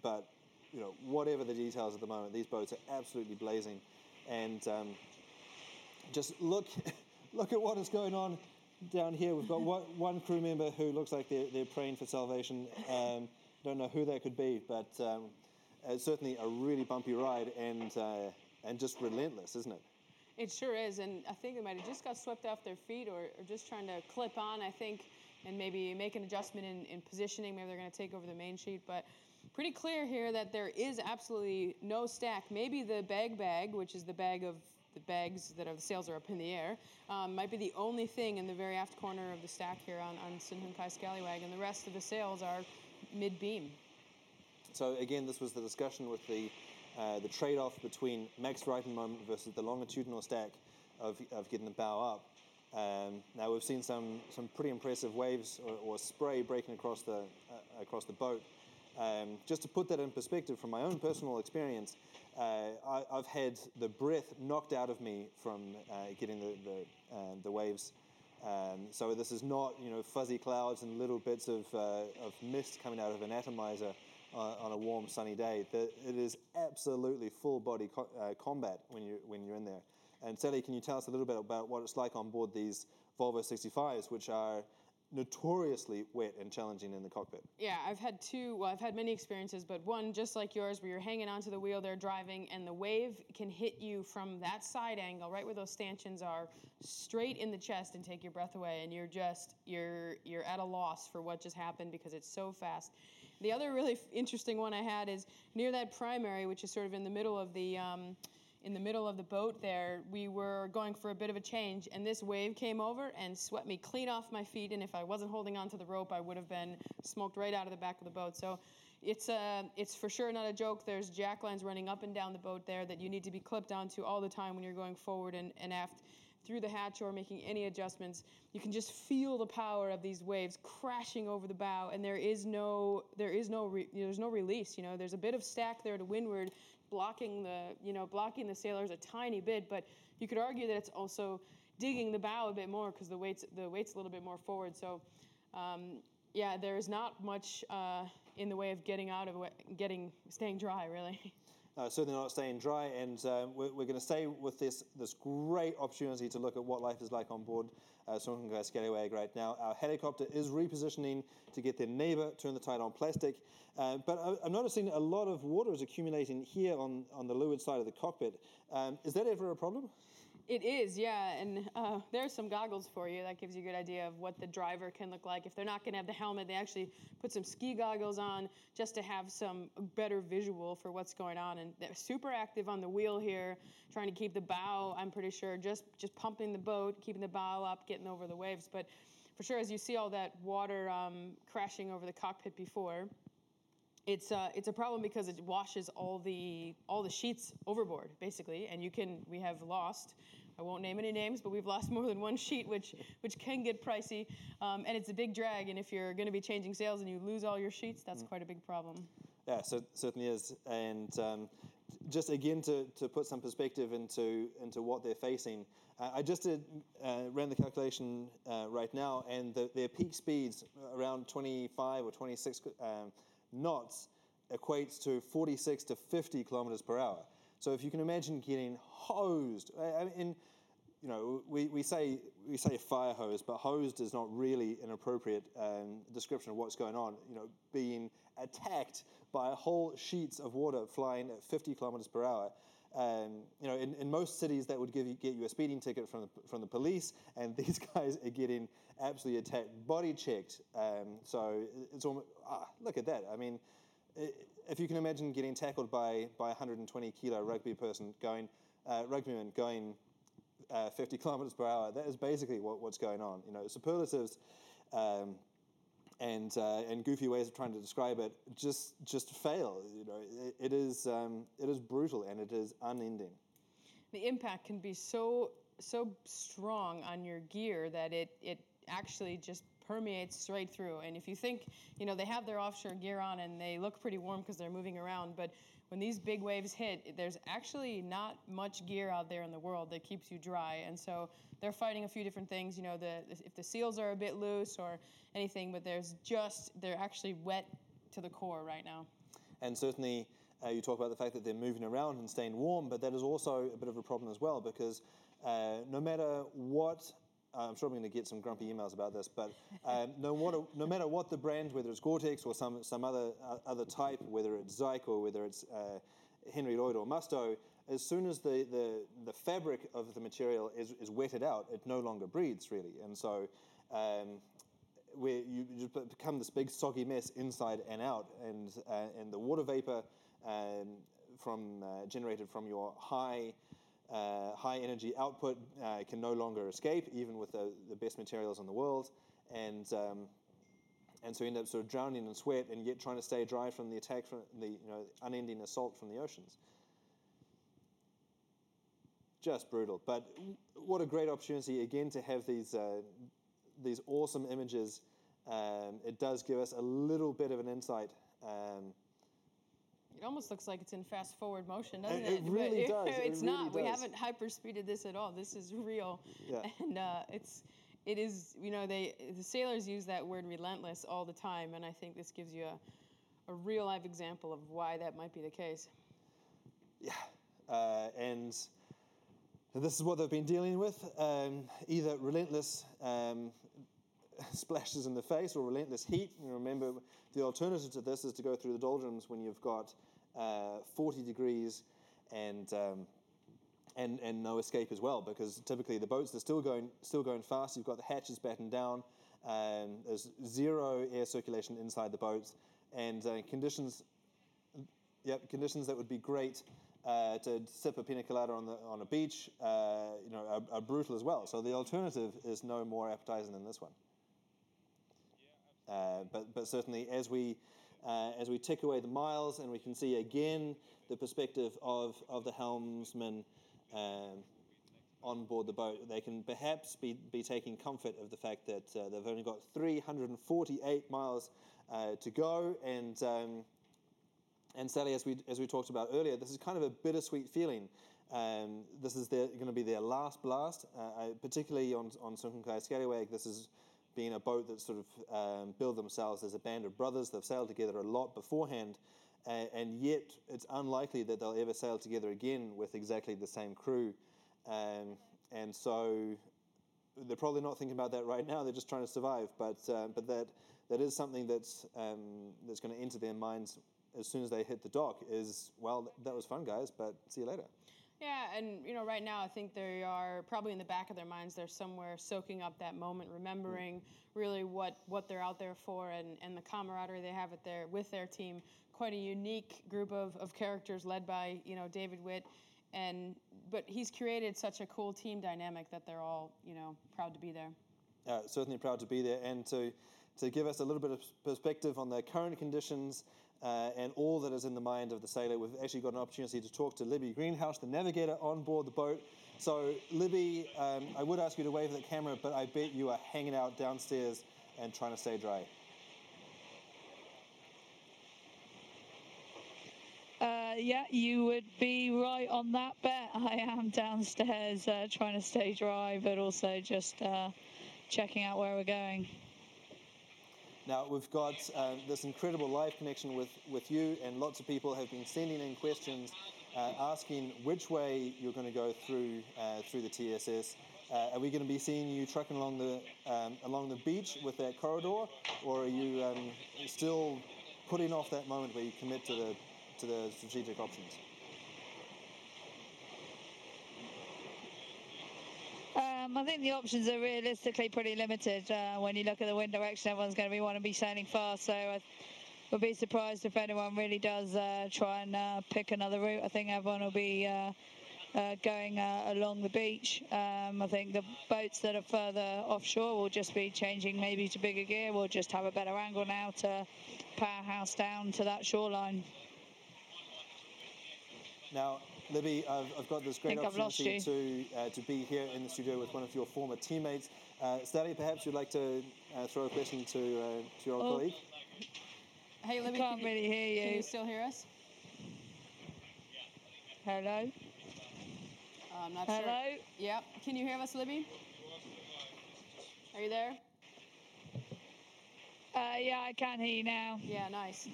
But, whatever the details at the moment, these boats are absolutely blazing. And just look at what is going on down here. We've got one crew member who looks like they're praying for salvation. Don't know who that could be, but it's certainly a really bumpy ride and just relentless, isn't it? It sure is, and I think they might have just got swept off their feet or just trying to clip on, I think, and maybe make an adjustment in positioning. Maybe they're going to take over the main sheet, but pretty clear here that there is absolutely no stack. Maybe the bag, which is the bag of the bags that the sails are up in the air, might be the only thing in the very aft corner of the stack here on Sinhunkai Scallywag, and the rest of the sails are mid-beam. So again, this was the discussion with the trade-off between max righting moment versus the longitudinal stack of getting the bow up. Now we've seen some pretty impressive waves or spray breaking across the boat. Just to put that in perspective from my own personal experience, I've had the breath knocked out of me from getting the waves. So this is not fuzzy clouds and little bits of mist coming out of an atomizer on a warm sunny day. It is absolutely full body combat when you're in there. And Sally, can you tell us a little bit about what it's like on board these Volvo 65s, which are notoriously wet and challenging in the cockpit? Yeah, I've had many experiences, but one just like yours where you're hanging onto the wheel there driving and the wave can hit you from that side angle, right where those stanchions are, straight in the chest and take your breath away, and you're at a loss for what just happened because it's so fast. The other really interesting one I had is near that primary, which is sort of in the middle of the boat there. We were going for a bit of a change, and this wave came over and swept me clean off my feet, and if I wasn't holding onto the rope, I would have been smoked right out of the back of the boat. So it's for sure not a joke. There's jack lines running up and down the boat there that you need to be clipped onto all the time when you're going forward and aft through the hatch or making any adjustments. You can just feel the power of these waves crashing over the bow, and there's no release. There's a bit of stack there to windward, blocking the sailors a tiny bit, but you could argue that it's also digging the bow a bit more because the weight's a little bit more forward. So there is not much in the way of staying dry, really. Certainly not staying dry, and we're going to stay with this great opportunity to look at what life is like on board Sinhunkai Scallywag right now. Our helicopter is repositioning to get their neighbor, turn the tide on plastic, but I'm noticing a lot of water is accumulating here on the leeward side of the cockpit. Is that ever a problem? It is, yeah, and there's some goggles for you. That gives you a good idea of what the driver can look like. If they're not going to have the helmet, they actually put some ski goggles on just to have some better visual for what's going on. And they're super active on the wheel here, trying to keep the bow, I'm pretty sure, just pumping the boat, keeping the bow up, getting over the waves. But for sure, as you see all that water crashing over the cockpit before, it's a problem because it washes all the sheets overboard, basically, and we have lost. I won't name any names, but we've lost more than one sheet, which can get pricey, and it's a big drag. And if you're going to be changing sails and you lose all your sheets, that's quite a big problem. Yeah, so certainly is. And just again to put some perspective into what they're facing, I just ran the calculation right now, and their peak speeds around 25 or 26 knots equates to 46 to 50 kilometers per hour. So if you can imagine getting hosed, we say fire hose, but hosed is not really an appropriate description of what's going on. Being attacked by whole sheets of water flying at 50 kilometers per hour. In most cities that would get you a speeding ticket from the police, and these guys are getting absolutely attacked, body checked. So it's almost look at that. I mean, if you can imagine getting tackled by a 120 kilo rugbyman going 50 kilometers per hour, that is basically what's going on. Superlatives and goofy ways of trying to describe it just fail. You know, it is brutal and it is unending. The impact can be so strong on your gear that it actually just permeates straight through. And if you think, you know, they have their offshore gear on and they look pretty warm because they're moving around, but when these big waves hit, there's actually not much gear out there in the world that keeps you dry. And so they're fighting a few different things, you know, if the seals are a bit loose or anything, but they're actually wet to the core right now. And certainly you talk about the fact that they're moving around and staying warm, but that is also a bit of a problem as well, because no matter what, I'm sure I'm going to get some grumpy emails about this, but no matter what the brand, whether it's Gore-Tex or some other type, whether it's Zyke or whether it's Henry Lloyd or Musto, as soon as the fabric of the material is wetted out, it no longer breathes really, and so where you just become this big soggy mess inside and out, and the water vapor generated from your high energy output can no longer escape, even with the best materials in the world, and so you end up sort of drowning in sweat and yet trying to stay dry from the attack from the unending assault from the oceans. Just brutal. But what a great opportunity again to have these awesome images. It does give us a little bit of an insight. It almost looks like it's in fast forward motion, doesn't it? It really does. It's really not. Does. We haven't hyperspeeded this at all. This is real. Yeah. And it is, you know, the sailors use that word relentless all the time, and I think this gives you a real life example of why that might be the case. Yeah. And this is what they've been dealing with, either relentless splashes in the face or relentless heat. And remember, the alternative to this is to go through the doldrums when you've got 40 degrees and no escape as well, because typically the boats are still going fast. You've got the hatches battened down. There's zero air circulation inside the boats, and conditions that would be great to sip a pina colada on a beach, are brutal as well. So the alternative is no more appetizing than this one. But certainly as we tick away the miles and we can see again the perspective of the helmsman on board the boat, they can perhaps be taking comfort of the fact that they've only got 348 miles to go, and Sally, as we talked about earlier, this is kind of a bittersweet feeling. This is going to be their last blast, particularly on Sunken Kai Scallywag. This has been a boat that sort of billed themselves as a band of brothers. They've sailed together a lot beforehand, and yet it's unlikely that they'll ever sail together again with exactly the same crew. And so they're probably not thinking about that right now. They're just trying to survive. But that is something that's going to enter their minds as soon as they hit the dock. Is, well, that was fun, guys, but see you later. Yeah, and right now I think they are probably in the back of their minds. They're somewhere soaking up that moment, remembering really what they're out there for, and the camaraderie they have with their team. Quite a unique group of characters led by David Witt, but he's created such a cool team dynamic that they're all proud to be there. Certainly proud to be there, and to give us a little bit of perspective on the current conditions. And all that is in the mind of the sailor. We've actually got an opportunity to talk to Libby Greenhouse, the navigator on board the boat. So, Libby, I would ask you to wave at the camera, but I bet you are hanging out downstairs and trying to stay dry. Yeah, you would be right on that bet. I am downstairs trying to stay dry, but also just checking out where we're going. Now, we've got this incredible live connection with you, and lots of people have been sending in questions asking which way you're going to go through the TSS. Are we going to be seeing you trucking along the beach with that corridor, or are you still putting off that moment where you commit to the strategic options? I think the options are realistically pretty limited. When you look at the wind direction, everyone's going to want to be sailing fast, so I would be surprised if anyone really does try and pick another route. I think everyone will be going along the beach. I think the boats that are further offshore will just be changing maybe to bigger gear. We'll just have a better angle now to powerhouse down to that shoreline. Now, Libby, I've got this great opportunity to be here in the studio with one of your former teammates. Sally, perhaps you'd like to throw a question to your old colleague? Hey, Libby, can't really hear you. Can you still hear us? Hello? I'm not Hello? sure. Yep. Can you hear us, Libby? Are you there? Yeah, I can hear you now. Yeah, nice.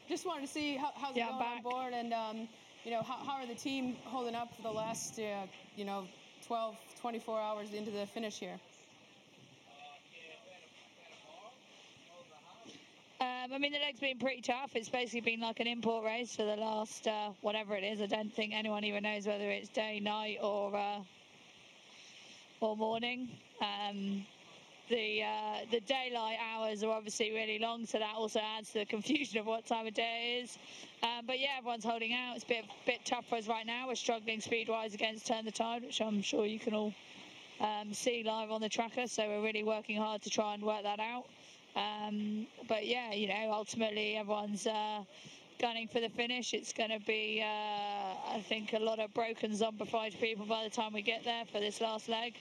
Just wanted to see how's it Yeah, going back. on board, and you know, how are the team holding up for the last 12, 24 hours into the finish here? I mean, the leg's been pretty tough. It's basically been like an import race for the last whatever it is. I don't think anyone even knows whether it's day, night, or morning. The daylight hours are obviously really long, so that also adds to the confusion of what time of day it is. But yeah, everyone's holding out. It's a bit tough for us right now. We're struggling speed-wise against Turn the Tide, which I'm sure you can all see live on the tracker. So we're really working hard to try and work that out. But yeah, you know, ultimately everyone's gunning for the finish. It's going to be, I think, a lot of broken, zombified people by the time we get there for this last leg.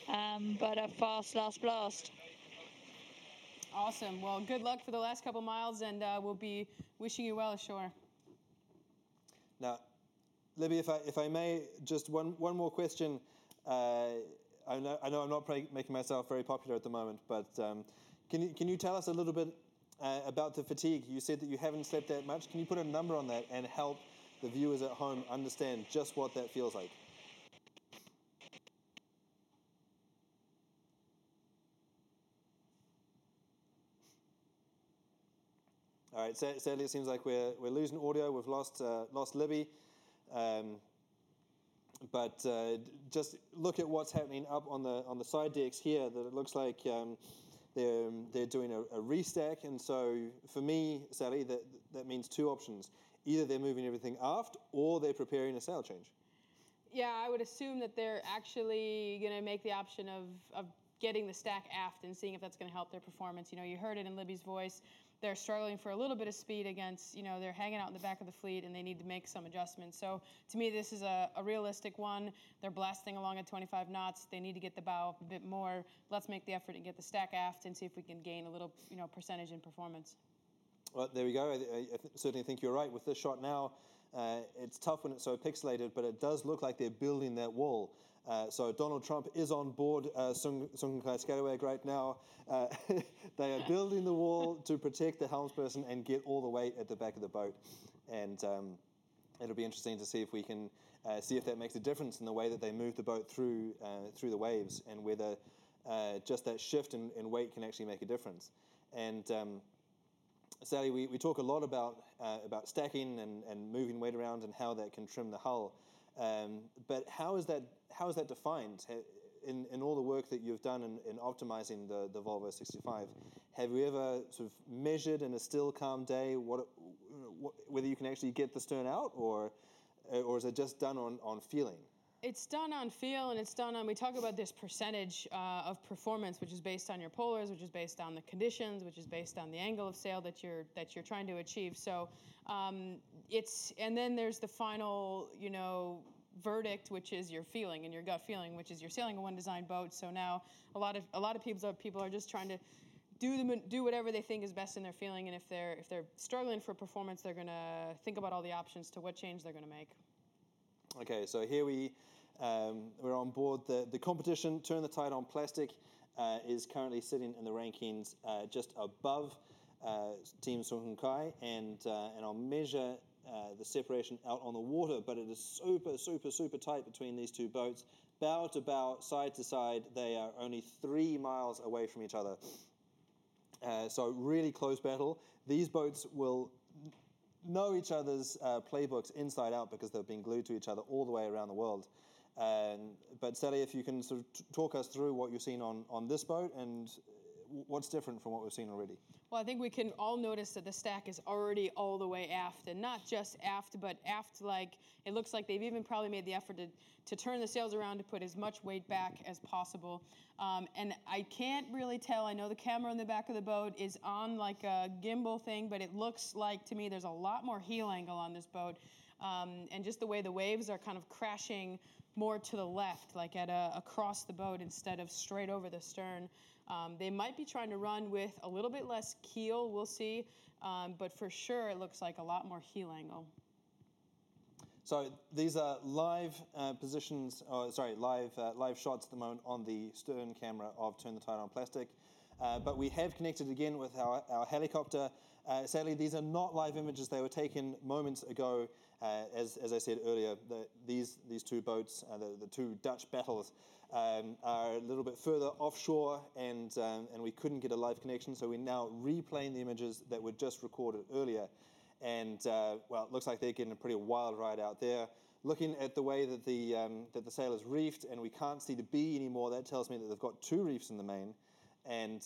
But a fast last blast. Awesome. Well, good luck for the last couple miles, and we'll be wishing you well ashore. Now, Libby, if I may, just one more question. I know I'm not making myself very popular at the moment, but can you tell us a little bit about the fatigue? You said that you haven't slept that much. Can you put a number on that and help the viewers at home understand just what that feels like? All right, sadly it seems like we're losing audio. We've lost Libby. But just look at what's happening up on the side decks here. That it looks like they're doing a restack, and so for me, Sally, that means two options: either they're moving everything aft, or they're preparing a sail change. Yeah, I would assume that they're actually going to make the option of getting the stack aft and seeing if that's going to help their performance. You know, you heard it in Libby's voice. They're struggling for a little bit of speed against, you know, they're hanging out in the back of the fleet and they need to make some adjustments. So to me, this is a realistic one. They're blasting along at 25 knots. They need to get the bow up a bit more. Let's make the effort and get the stack aft and see if we can gain a little, you know, percentage in performance. Well, there we go. I certainly think you're right. With this shot now, it's tough when it's so pixelated, but it does look like they're building that wall. So Donald Trump is on board Sungai Scallywag right now. They are building the wall to protect the helmsperson and get all the weight at the back of the boat. And it'll be interesting to see if we can see if that makes a difference in the way that they move the boat through the waves, and whether just that shift in weight can actually make a difference. And Sally, we talk a lot about stacking and moving weight around and how that can trim the hull. But how is that defined? In all the work that you've done in optimizing the Volvo 65, have you ever sort of measured in a still, calm day whether you can actually get the stern out, or is it just done on feeling? It's done on feel, and it's done on, we talk about this percentage of performance, which is based on your polars, which is based on the conditions, which is based on the angle of sail that you're trying to achieve. So and then there's the final, you know, verdict, which is your feeling and your gut feeling, which is you're sailing a one-design boat. So now a lot of people are just trying to do whatever they think is best in their feeling, and if they're struggling for performance, they're going to think about all the options to what change they're going to make. Okay, so here we're on board. The competition, Turn the Tide on plastic, is currently sitting in the rankings just above Team Sungai, and I'll measure the separation out on the water, but it is super, super, super tight between these two boats. Bow to bow, side to side, they are only 3 miles away from each other. So really close battle. These boats will know each other's playbooks inside out because they've been glued to each other all the way around the world. But Sally, if you can sort of talk us through what you've seen on this boat and what's different from what we've seen already? Well, I think we can all notice that the stack is already all the way aft, and not just aft, but aft like it looks like they've even probably made the effort to turn the sails around to put as much weight back as possible. And I can't really tell. I know the camera in the back of the boat is on like a gimbal thing, but it looks like to me there's a lot more heel angle on this boat. And just the way the waves are kind of crashing more to the left, like across the boat instead of straight over the stern. They might be trying to run with a little bit less keel, we'll see, but for sure it looks like a lot more heel angle. So these are live live shots at the moment on the stern camera of Turn the Tide on Plastic. But we have connected again with our helicopter. Sadly, these are not live images. They were taken moments ago. As I said earlier, these two boats, the two Dutch battles, are a little bit further offshore, and we couldn't get a live connection. So we're now replaying the images that were just recorded earlier. And well, it looks like they're getting a pretty wild ride out there. Looking at the way that the sail is reefed, and we can't see the B anymore, that tells me that they've got two reefs in the main. And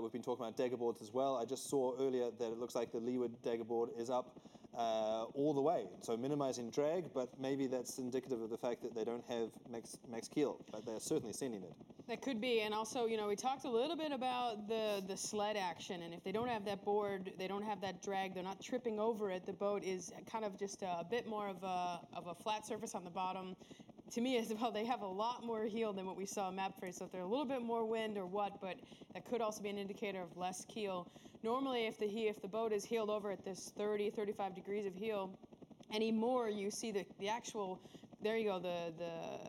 we've been talking about daggerboards as well. I just saw earlier that it looks like the leeward daggerboard is up all the way, so minimizing drag, but maybe that's indicative of the fact that they don't have max keel, but they're certainly sending it. That could be, and also, you know, we talked a little bit about the sled action, and if they don't have that board, they don't have that drag, they're not tripping over it, the boat is kind of just a bit more of a flat surface on the bottom. To me, as well, they have a lot more heel than what we saw in MapFrey, so if they're a little bit more wind or what, but that could also be an indicator of less keel. Normally, if the boat is heeled over at this 30, 35 degrees of heel, anymore you see the actual, there you go, the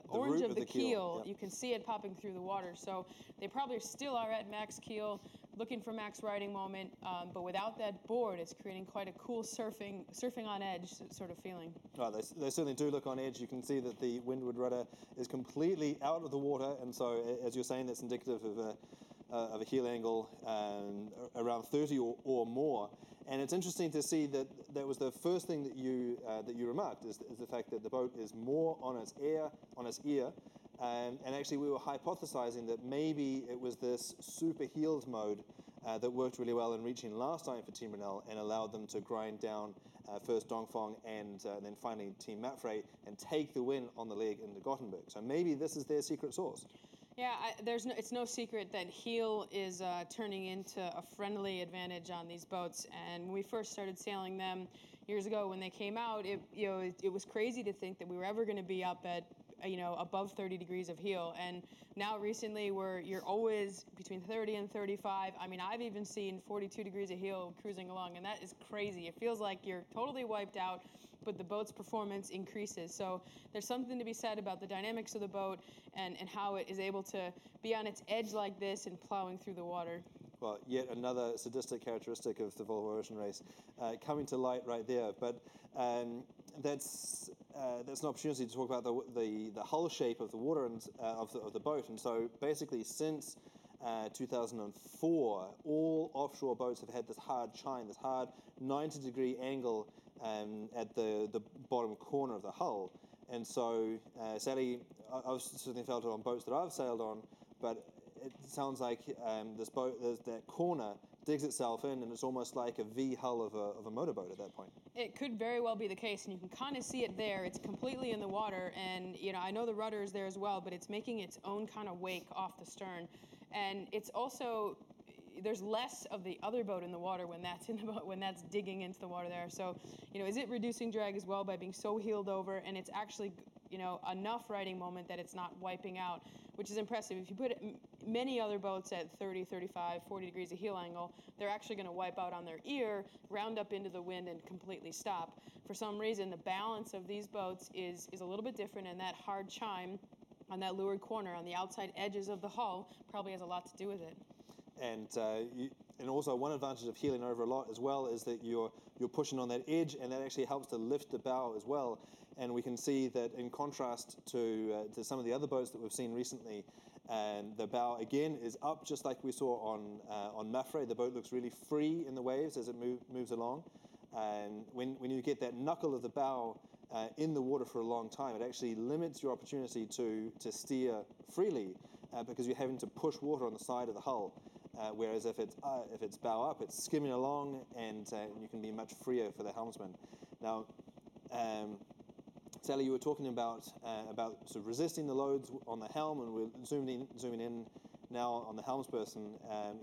orange of the keel. Yep. You can see it popping through the water. So they probably still are at max keel, looking for max riding moment, but without that board, it's creating quite a cool surfing on edge sort of feeling. Oh, they certainly do look on edge. You can see that the windward rudder is completely out of the water, and so, as you're saying, that's indicative of a heel angle around 30 or more. And it's interesting to see that was the first thing that you remarked is the fact that the boat is more on its ear. And actually, we were hypothesizing that maybe it was this super heeled mode that worked really well in reaching last time for Team Brunel and allowed them to grind down first Dongfeng and then finally Team Mapfre and take the win on the leg into Gothenburg. So maybe this is their secret sauce. Yeah, it's no secret that heel is turning into a friendly advantage on these boats. And when we first started sailing them years ago, when they came out, it was crazy to think that we were ever going to be up at above 30 degrees of heel. And now recently you're always between 30 and 35. I mean, I've even seen 42 degrees of heel cruising along, and that is crazy. It feels like you're totally wiped out, but the boat's performance increases. So there's something to be said about the dynamics of the boat and how it is able to be on its edge like this and plowing through the water. Well, yet another sadistic characteristic of the Volvo Ocean Race coming to light right there. But that's an opportunity to talk about the hull shape of the water and of the boat. And so basically since 2004, all offshore boats have had this hard chine, this hard 90-degree angle at the bottom corner of the hull. And so sadly, I've certainly felt it on boats that I've sailed on, but it sounds like that corner digs itself in, and it's almost like a V hull of a motorboat at that point. It could very well be the case, and you can kind of see it there. It's completely in the water, and I know the rudder is there as well, but it's making its own kind of wake off the stern. And it's also, there's less of the other boat in the water when that's in the boat, when that's digging into the water there. So, is it reducing drag as well by being so heeled over, and it's actually enough riding moment that it's not wiping out, which is impressive. If you put many other boats at 30, 35, 40 degrees of heel angle, they're actually going to wipe out on their ear, round up into the wind, and completely stop. For some reason, the balance of these boats is a little bit different, and that hard chime on that leeward corner, on the outside edges of the hull, probably has a lot to do with it. And also one advantage of heeling over a lot as well is that you're pushing on that edge, and that actually helps to lift the bow as well. And we can see that in contrast to some of the other boats that we've seen recently, and the bow again is up just like we saw on Mapfre. The boat looks really free in the waves as it moves along. And when you get that knuckle of the bow in the water for a long time, it actually limits your opportunity to steer freely. because you're having to push water on the side of the hull. Whereas if it's bow up, it's skimming along, and you can be much freer for the helmsman. Now, Sally, you were talking about sort of resisting the loads on the helm, and we're zooming in now on the helmsperson.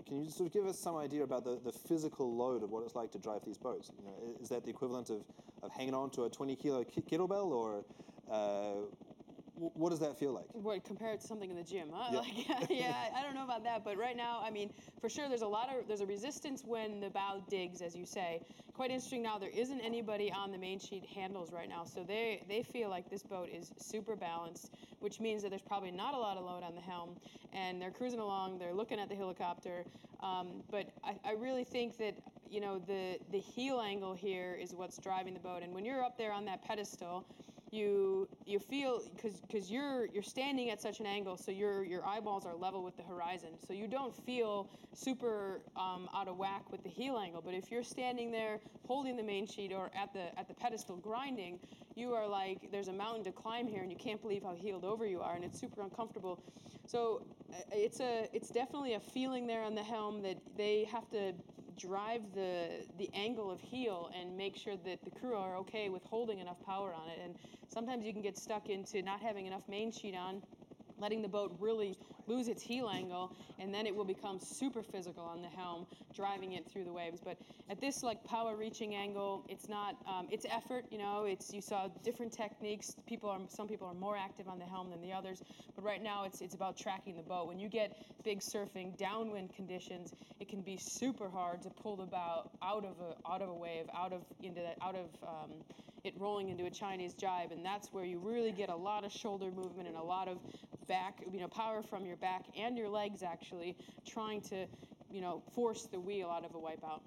Can you just sort of give us some idea about the physical load of what it's like to drive these boats? You know, is that the equivalent of hanging on to a 20-kilo kettlebell, or what does that feel like? What, compared to something in the gym, huh? Yeah. Like, yeah, I don't know about that, but right now, I mean, for sure, there's a resistance when the bow digs, as you say. Quite interesting now, there isn't anybody on the main sheet handles right now, so they feel like this boat is super balanced, which means that there's probably not a lot of load on the helm, and they're cruising along, they're looking at the helicopter, but I really think that, you know, the heel angle here is what's driving the boat, and when you're up there on that pedestal, you feel, because you're standing at such an angle, so your eyeballs are level with the horizon, so you don't feel super out of whack with the heel angle. But if you're standing there holding the main sheet or at the pedestal grinding, you are like, there's a mountain to climb here, and you can't believe how heeled over you are, and it's super uncomfortable. So it's definitely a feeling there on the helm that they have to drive the angle of heel and make sure that the crew are okay with holding enough power on it. And sometimes you can get stuck into not having enough main sheet on, letting the boat really lose its heel angle, and then it will become super physical on the helm, driving it through the waves. But at this like power reaching angle, it's not, it's effort, you know, you saw different techniques. Some people are more active on the helm than the others, but right now it's about tracking the boat. When you get big surfing, downwind conditions, it can be super hard to pull the bow out of a wave, out of it rolling into a Chinese jibe, and that's where you really get a lot of shoulder movement and a lot of back, you know, power from your back and your legs actually trying to, you know, force the wheel out of a wipeout.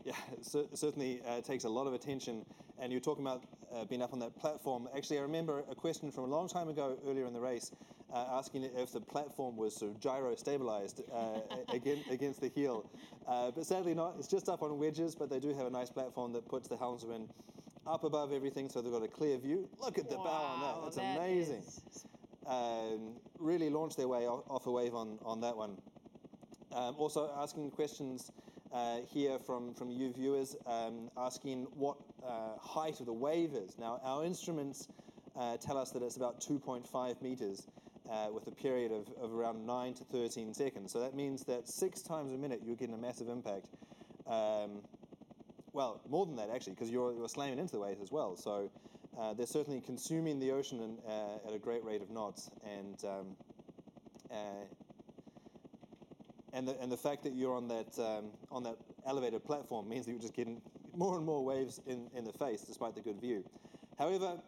Yeah, certainly takes a lot of attention. And you're talking about being up on that platform. Actually, I remember a question from a long time ago, earlier in the race, asking if the platform was sort of gyro stabilized against the heel. But sadly not. It's just up on wedges, but they do have a nice platform that puts the helmsman up above everything, so they've got a clear view. Look at the bow on that. That's amazing. Really launched their way off a wave on that one. Also asking questions here from you viewers, asking what height of the wave is. Now, our instruments tell us that it's about 2.5 meters with a period of around 9 to 13 seconds. So that means that 6 times a minute you're getting a massive impact. Well, more than that, actually, because you're slamming into the waves as well. So they're certainly consuming the ocean at a great rate of knots. And the fact that you're on that elevated platform means that you're just getting more and more waves in the face, despite the good view. However,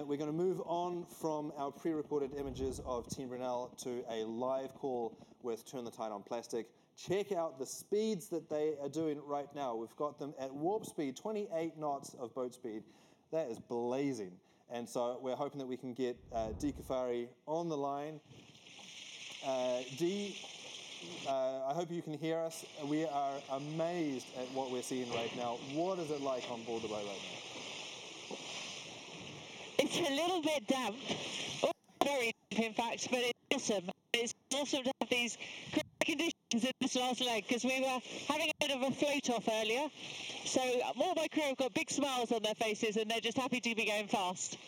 we're going to move on from our pre-recorded images of Team Brunel to a live call with Turn the Tide on Plastic. Check out the speeds that they are doing right now. We've got them at warp speed, 28 knots of boat speed. That is blazing. And so we're hoping that we can get Dee Kafari on the line. Dee, I hope you can hear us. We are amazed at what we're seeing right now. What is it like on board the boat right now? It's a little bit damp. Oh, very damp, in fact, but it's awesome. It's awesome to have these great conditions in this last leg, because we were having a bit of a float off earlier. So all my crew have got big smiles on their faces, and they're just happy to be going fast.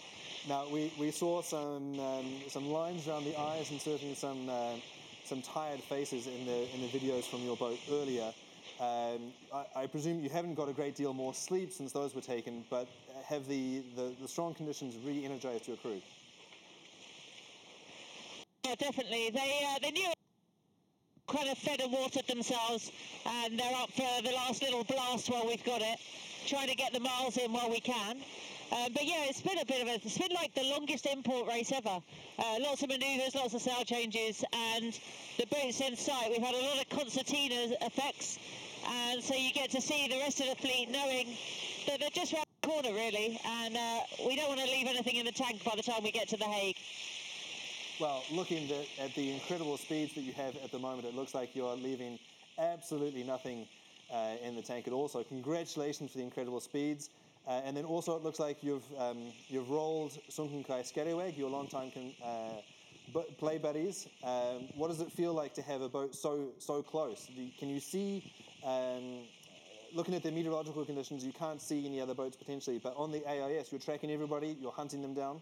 Now, we saw some lines around the eyes and certainly some tired faces in the videos from your boat earlier. I presume you haven't got a great deal more sleep since those were taken, but have the strong conditions re-energized your crew? Yeah, definitely. They knew kind of fed and watered themselves, and they're up for the last little blast while we've got it, trying to get the miles in while we can. But yeah, it's been like the longest import race ever. Lots of manoeuvres, lots of sail changes, and the boat's in sight. We've had a lot of concertina effects, and so you get to see the rest of the fleet knowing that they're just round the corner, really, and we don't want to leave anything in the tank by the time we get to The Hague. Well, looking at the incredible speeds that you have at the moment, it looks like you're leaving absolutely nothing in the tank at all. So congratulations for the incredible speeds. And then also it looks like you've rolled Sunken Kai Scallywag, your long-time play buddies. What does it feel like to have a boat so close? Can you see, looking at the meteorological conditions, you can't see any other boats potentially, but on the AIS, you're tracking everybody, you're hunting them down?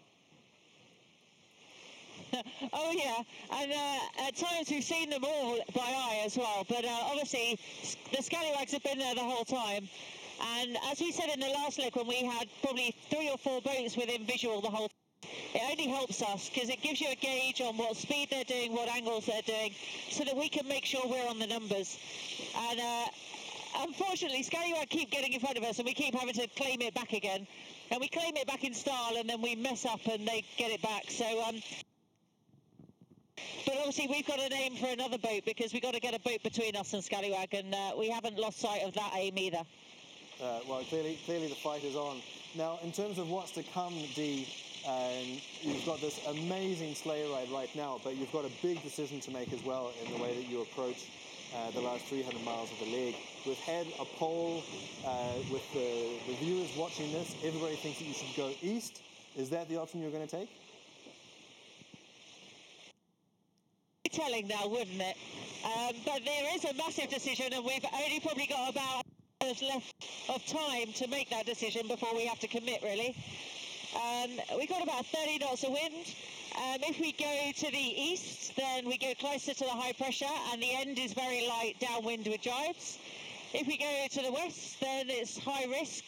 Oh yeah, and at times we've seen them all by eye as well, but obviously the scallywags have been there the whole time. And as we said in the last leg, when we had probably 3 or 4 boats within visual the whole time, it only helps us because it gives you a gauge on what speed they're doing, what angles they're doing, so that we can make sure we're on the numbers. And unfortunately, scallywag keep getting in front of us, and we keep having to claim it back again. And we claim it back in style, and then we mess up, and they get it back. So. But obviously we've got an aim for another boat because we've got to get a boat between us and scallywag, and we haven't lost sight of that aim either. Well, clearly the fight is on. Now, in terms of what's to come, Dee, you've got this amazing sleigh ride right now, but you've got a big decision to make as well in the way that you approach the last 300 miles of the leg. We've had a poll with the viewers watching this. Everybody thinks that you should go east. Is that the option you're going to take? Telling now, wouldn't it? But there is a massive decision, and we've only probably got about hours left of time to make that decision before we have to commit, really. We've got about 30 knots of wind. If we go to the east, then we go closer to the high pressure, and the end is very light downwind with jibes. If we go to the west, then it's high risk,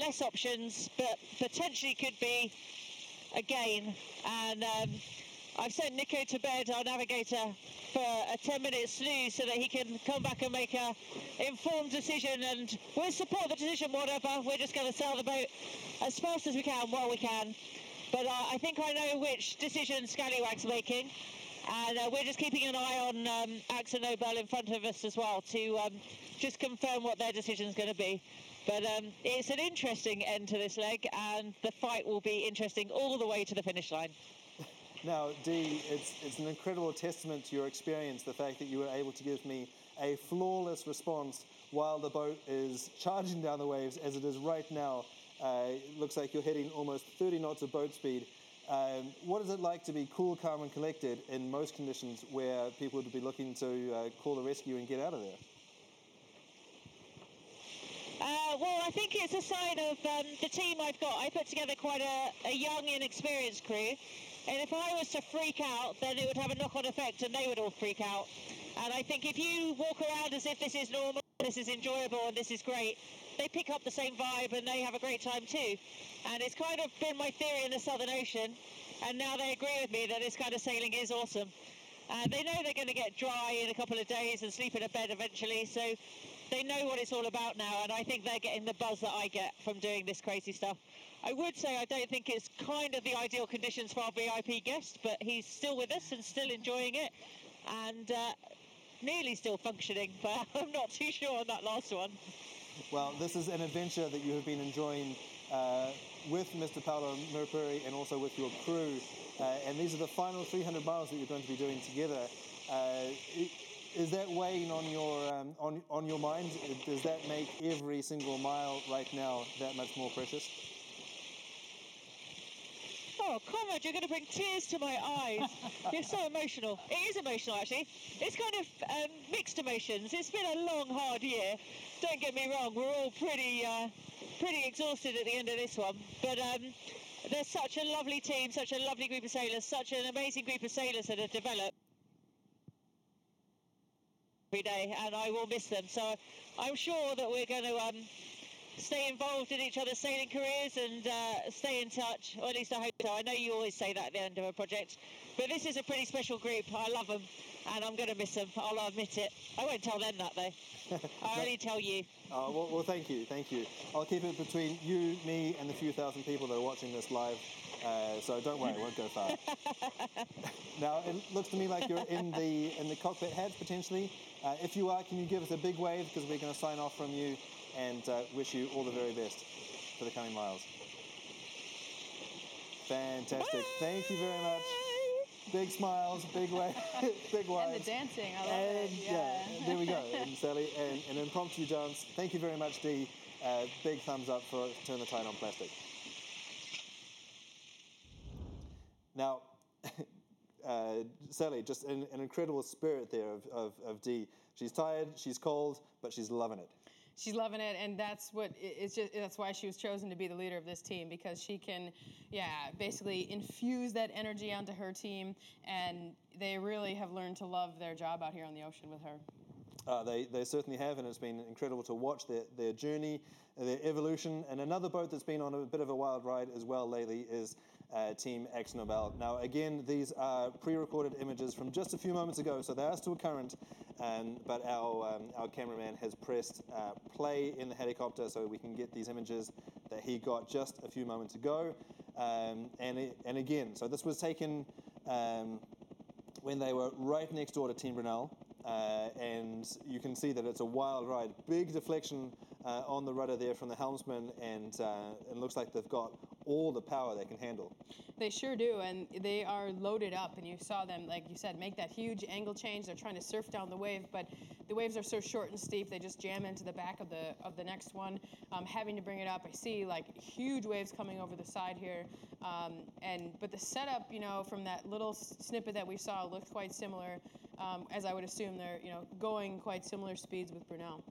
less options, but potentially could be a gain. And I've sent Nico to bed, our navigator, for a 10-minute snooze so that he can come back and make a informed decision, and we'll support the decision whatever. We're just going to sail the boat as fast as we can while we can. But I think I know which decision Scallywag's making, and we're just keeping an eye on Axe and Nobel in front of us as well to just confirm what their decision's going to be. But it's an interesting end to this leg, and the fight will be interesting all the way to the finish line. Now, Dee, it's an incredible testament to your experience, the fact that you were able to give me a flawless response while the boat is charging down the waves as it is right now. It looks like you're heading almost 30 knots of boat speed. What is it like to be cool, calm and collected in most conditions where people would be looking to call the rescue and get out of there? Well, I think it's a sign of the team I've got. I put together quite a young, inexperienced crew. And if I was to freak out, then it would have a knock-on effect and they would all freak out. And I think if you walk around as if this is normal, this is enjoyable and this is great, they pick up the same vibe and they have a great time too. And it's kind of been my theory in the Southern Ocean. And now they agree with me that this kind of sailing is awesome. They know they're going to get dry in a couple of days and sleep in a bed eventually. So they know what it's all about now. And I think they're getting the buzz that I get from doing this crazy stuff. I would say I don't think it's kind of the ideal conditions for our VIP guest, but he's still with us and still enjoying it and nearly still functioning, but I'm not too sure on that last one. Well, this is an adventure that you have been enjoying with Mr. Paolo Murpuri and also with your crew, and these are the final 300 miles that you're going to be doing together. Is that weighing on your mind? Does that make every single mile right now that much more precious? Oh, Conrad, you're going to bring tears to my eyes. You're so emotional. It is emotional, actually. It's kind of mixed emotions. It's been a long, hard year. Don't get me wrong, we're all pretty exhausted at the end of this one. But there's such a lovely team, such a lovely group of sailors, such an amazing group of sailors that have developed every day, and I will miss them. So I'm sure that we're going to stay involved in each other's sailing careers and stay in touch, or at least I hope so. I know you always say that at the end of a project, but this is a pretty special group. I love them, and I'm going to miss them. I'll admit it. I won't tell them that, though. I'll only tell you. Well, thank you. I'll keep it between you, me, and the few thousand people that are watching this live, so don't worry, it won't go far. Now, it looks to me like you're in the cockpit hatch, potentially. If you are, can you give us a big wave, because we're going to sign off from you and wish you all the very best for the coming miles. Fantastic. Thank you very much. Big smiles, big wave, big waves. And the dancing, I love it. Yeah, there we go. And Sally, an impromptu dance. Thank you very much, Dee. Big thumbs up for Turn the Tide on Plastic. Now, Sally, just an incredible spirit there of Dee. She's tired, she's cold, but she's loving it. She's loving it, and that's why she was chosen to be the leader of this team, because she can, basically infuse that energy onto her team, and they really have learned to love their job out here on the ocean with her. They certainly have, and it's been incredible to watch their journey, their evolution. And another boat that's been on a bit of a wild ride as well lately is Team AkzoNobel. Now, again, these are pre-recorded images from just a few moments ago, so they are still current. But our cameraman has pressed play in the helicopter so we can get these images that he got just a few moments ago. And again, so this was taken when they were right next door to Team Brunel. And you can see that it's a wild ride. Big deflection on the rudder there from the helmsman, and it looks like they've got all the power they can handle. They sure do, and they are loaded up, and you saw them, like you said, make that huge angle change. They're trying to surf down the wave, but the waves are so short and steep, they just jam into the back of the next one, having to bring it up. I see like huge waves coming over the side here, but the setup, from that little snippet that we saw looked quite similar, as I would assume they're, going quite similar speeds with Brunel.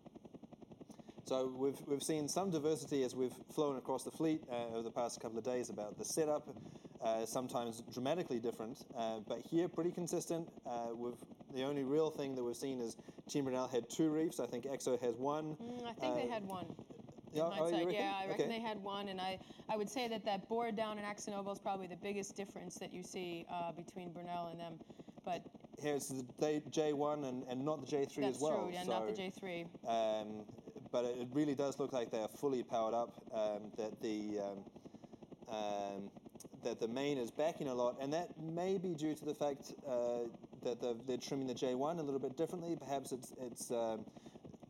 So we've seen some diversity as we've flown across the fleet over the past couple of days about the setup, sometimes dramatically different, but here pretty consistent. The only real thing that we've seen is Team Brunel had 2 reefs. I think Exo has 1. I think they had 1. Yeah, I reckon they had 1, and I would say that board down in AkzoNobel is probably the biggest difference that you see between Brunel and them. But here's the J1 and not the J3 as well. That's true, yeah, not the J3. But it really does look like they are fully powered up. That the main is backing a lot, and that may be due to the fact that they're trimming the J1 a little bit differently. Perhaps it's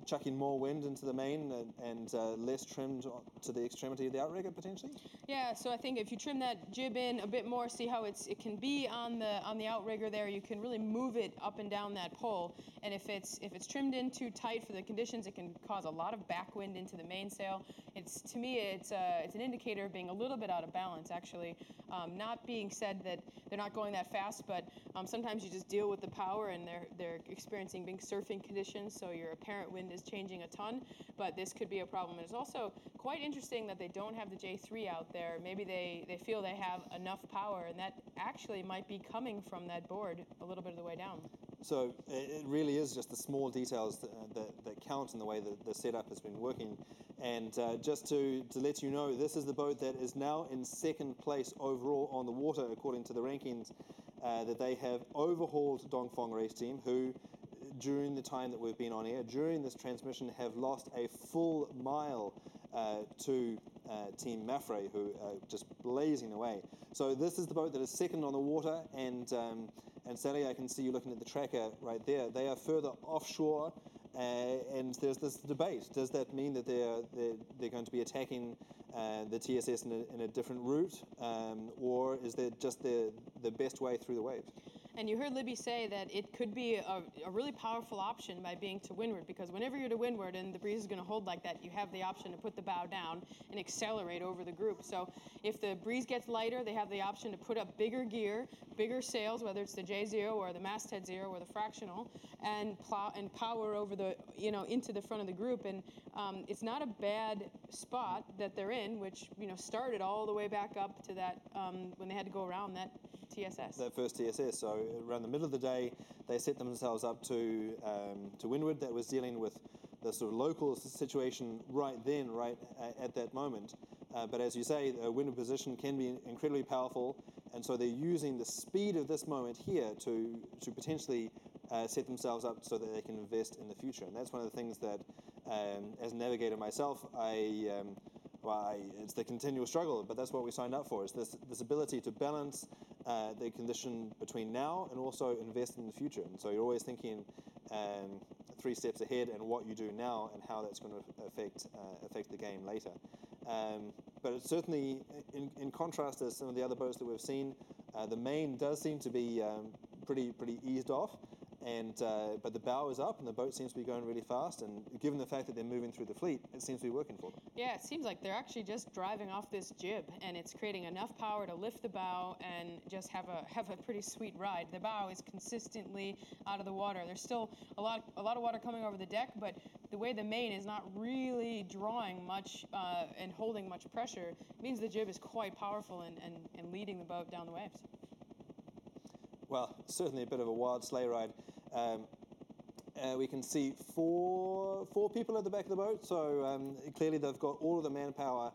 chucking more wind into the main and less trimmed to the extremity of the outrigger potentially. Yeah, so I think if you trim that jib in a bit more, see how it can be on the outrigger there, you can really move it up and down that pole. And if it's trimmed in too tight for the conditions, it can cause a lot of backwind into the mainsail. To me, it's an indicator of being a little bit out of balance, actually. Not being said that they're not going that fast, but sometimes you just deal with the power, and they're experiencing big surfing conditions, so your apparent wind is changing a ton, but this could be a problem. And it's also quite interesting that they don't have the J3 out there. Maybe they feel they have enough power, and that actually might be coming from that board a little bit of the way down. So it really is just the small details that count in the way that the setup has been working. And just to let you know, this is the boat that is now in 2nd place overall on the water, according to the rankings, that they have overhauled Dongfeng Race Team, who, during the time that we've been on air, during this transmission, have lost a full mile to Team Mafre, who are just blazing away. So this is the boat that is 2nd on the water, and Sally, I can see you looking at the tracker right there. They are further offshore, and there's this debate. Does that mean that they're going to be attacking the TSS in a different route, or is that just the best way through the waves? And you heard Libby say that it could be a really powerful option by being to windward, because whenever you're to windward and the breeze is going to hold like that, you have the option to put the bow down and accelerate over the group. So if the breeze gets lighter, they have the option to put up bigger gear, bigger sails, whether it's the J0 or the masthead 0 or the fractional, and power over the into the front of the group. And it's not a bad spot that they're in, which started all the way back up to that when they had to go around that TSS. That first TSS. So around the middle of the day, they set themselves up to windward. That was dealing with the sort of local situation right at that moment. But as you say, a windward position can be incredibly powerful, and so they're using the speed of this moment here to potentially set themselves up so that they can invest in the future. And that's one of the things that, as a navigator myself, it's the continual struggle, but that's what we signed up for, is this ability to balance the condition between now and also invest in the future. And so you're always thinking 3 steps ahead and what you do now and how that's going to affect the game later. But it's certainly, in contrast to some of the other boats that we've seen, the main does seem to be pretty eased off. but the bow is up and the boat seems to be going really fast, and given the fact that they're moving through the fleet, it seems to be working for them. Yeah, it seems like they're actually just driving off this jib, and it's creating enough power to lift the bow and just have a pretty sweet ride. The bow is consistently out of the water. There's still a lot of water coming over the deck, but the way the main is not really drawing much and holding much pressure means the jib is quite powerful and leading the boat down the waves. Well, certainly a bit of a wild sleigh ride. We can see four people at the back of the boat, so clearly they've got all of the manpower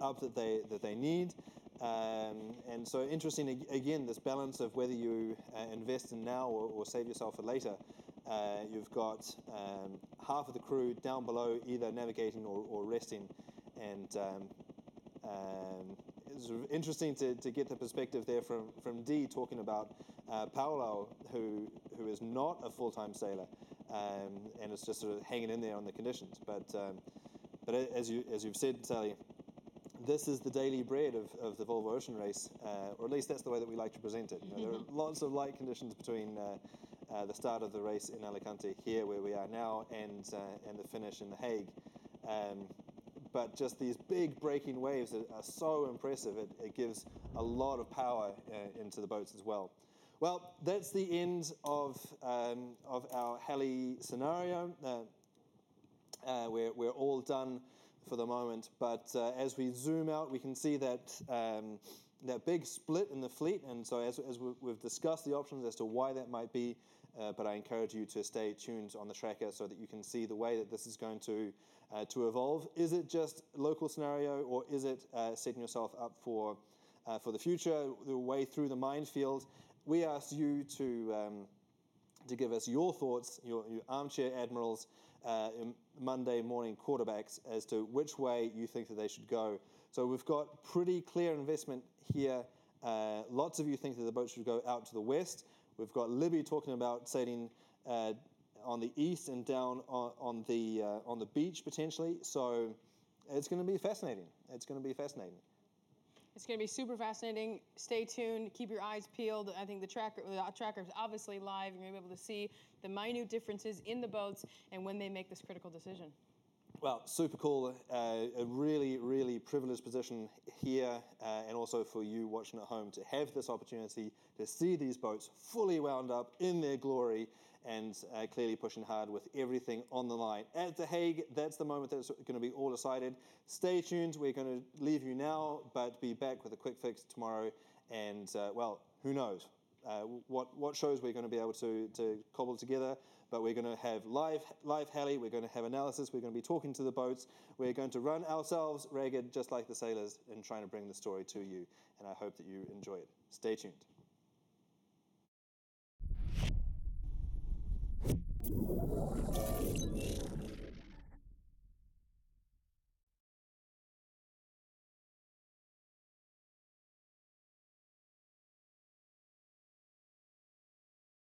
up that they need. And so interesting, again, this balance of whether you invest in now or save yourself for later. You've got half of the crew down below either navigating or resting, and it's interesting to get the perspective there from Dee talking about Paolo, who is not a full-time sailor, and is just sort of hanging in there on the conditions. But as you've said, Sally, this is the daily bread of the Volvo Ocean Race, or at least that's the way that we like to present it. There are lots of light conditions between the start of the race in Alicante, here where we are now, and the finish in The Hague. But just these big breaking waves are so impressive. It gives a lot of power into the boats as well. Well, that's the end of our Heli scenario. We're all done for the moment, but as we zoom out, we can see that big split in the fleet, and so as we've discussed the options as to why that might be, but I encourage you to stay tuned on the tracker so that you can see the way that this is going to evolve. Is it just local scenario, or is it setting yourself up for the future, the way through the minefield? We asked you to give us your thoughts, your armchair admirals, Monday morning quarterbacks, as to which way you think that they should go. So we've got pretty clear investment here. Lots of you think that the boat should go out to the west. We've got Libby talking about sailing on the east and down on the beach potentially. So it's going to be fascinating. It's going to be fascinating. It's going to be super fascinating. Stay tuned. Keep your eyes peeled. I think the tracker is obviously live. You're going to be able to see the minute differences in the boats and when they make this critical decision. Well, super cool. A really, really privileged position here, and also for you watching at home to have this opportunity to see these boats fully wound up in their glory and clearly pushing hard with everything on the line. At The Hague, that's the moment that's going to be all decided. Stay tuned. We're going to leave you now, but be back with a quick fix tomorrow. And, well, who knows what shows we're going to be able to cobble together. But we're going to have live Heli, we're going to have analysis, we're going to be talking to the boats, we're going to run ourselves ragged just like the sailors in trying to bring the story to you. And I hope that you enjoy it. Stay tuned.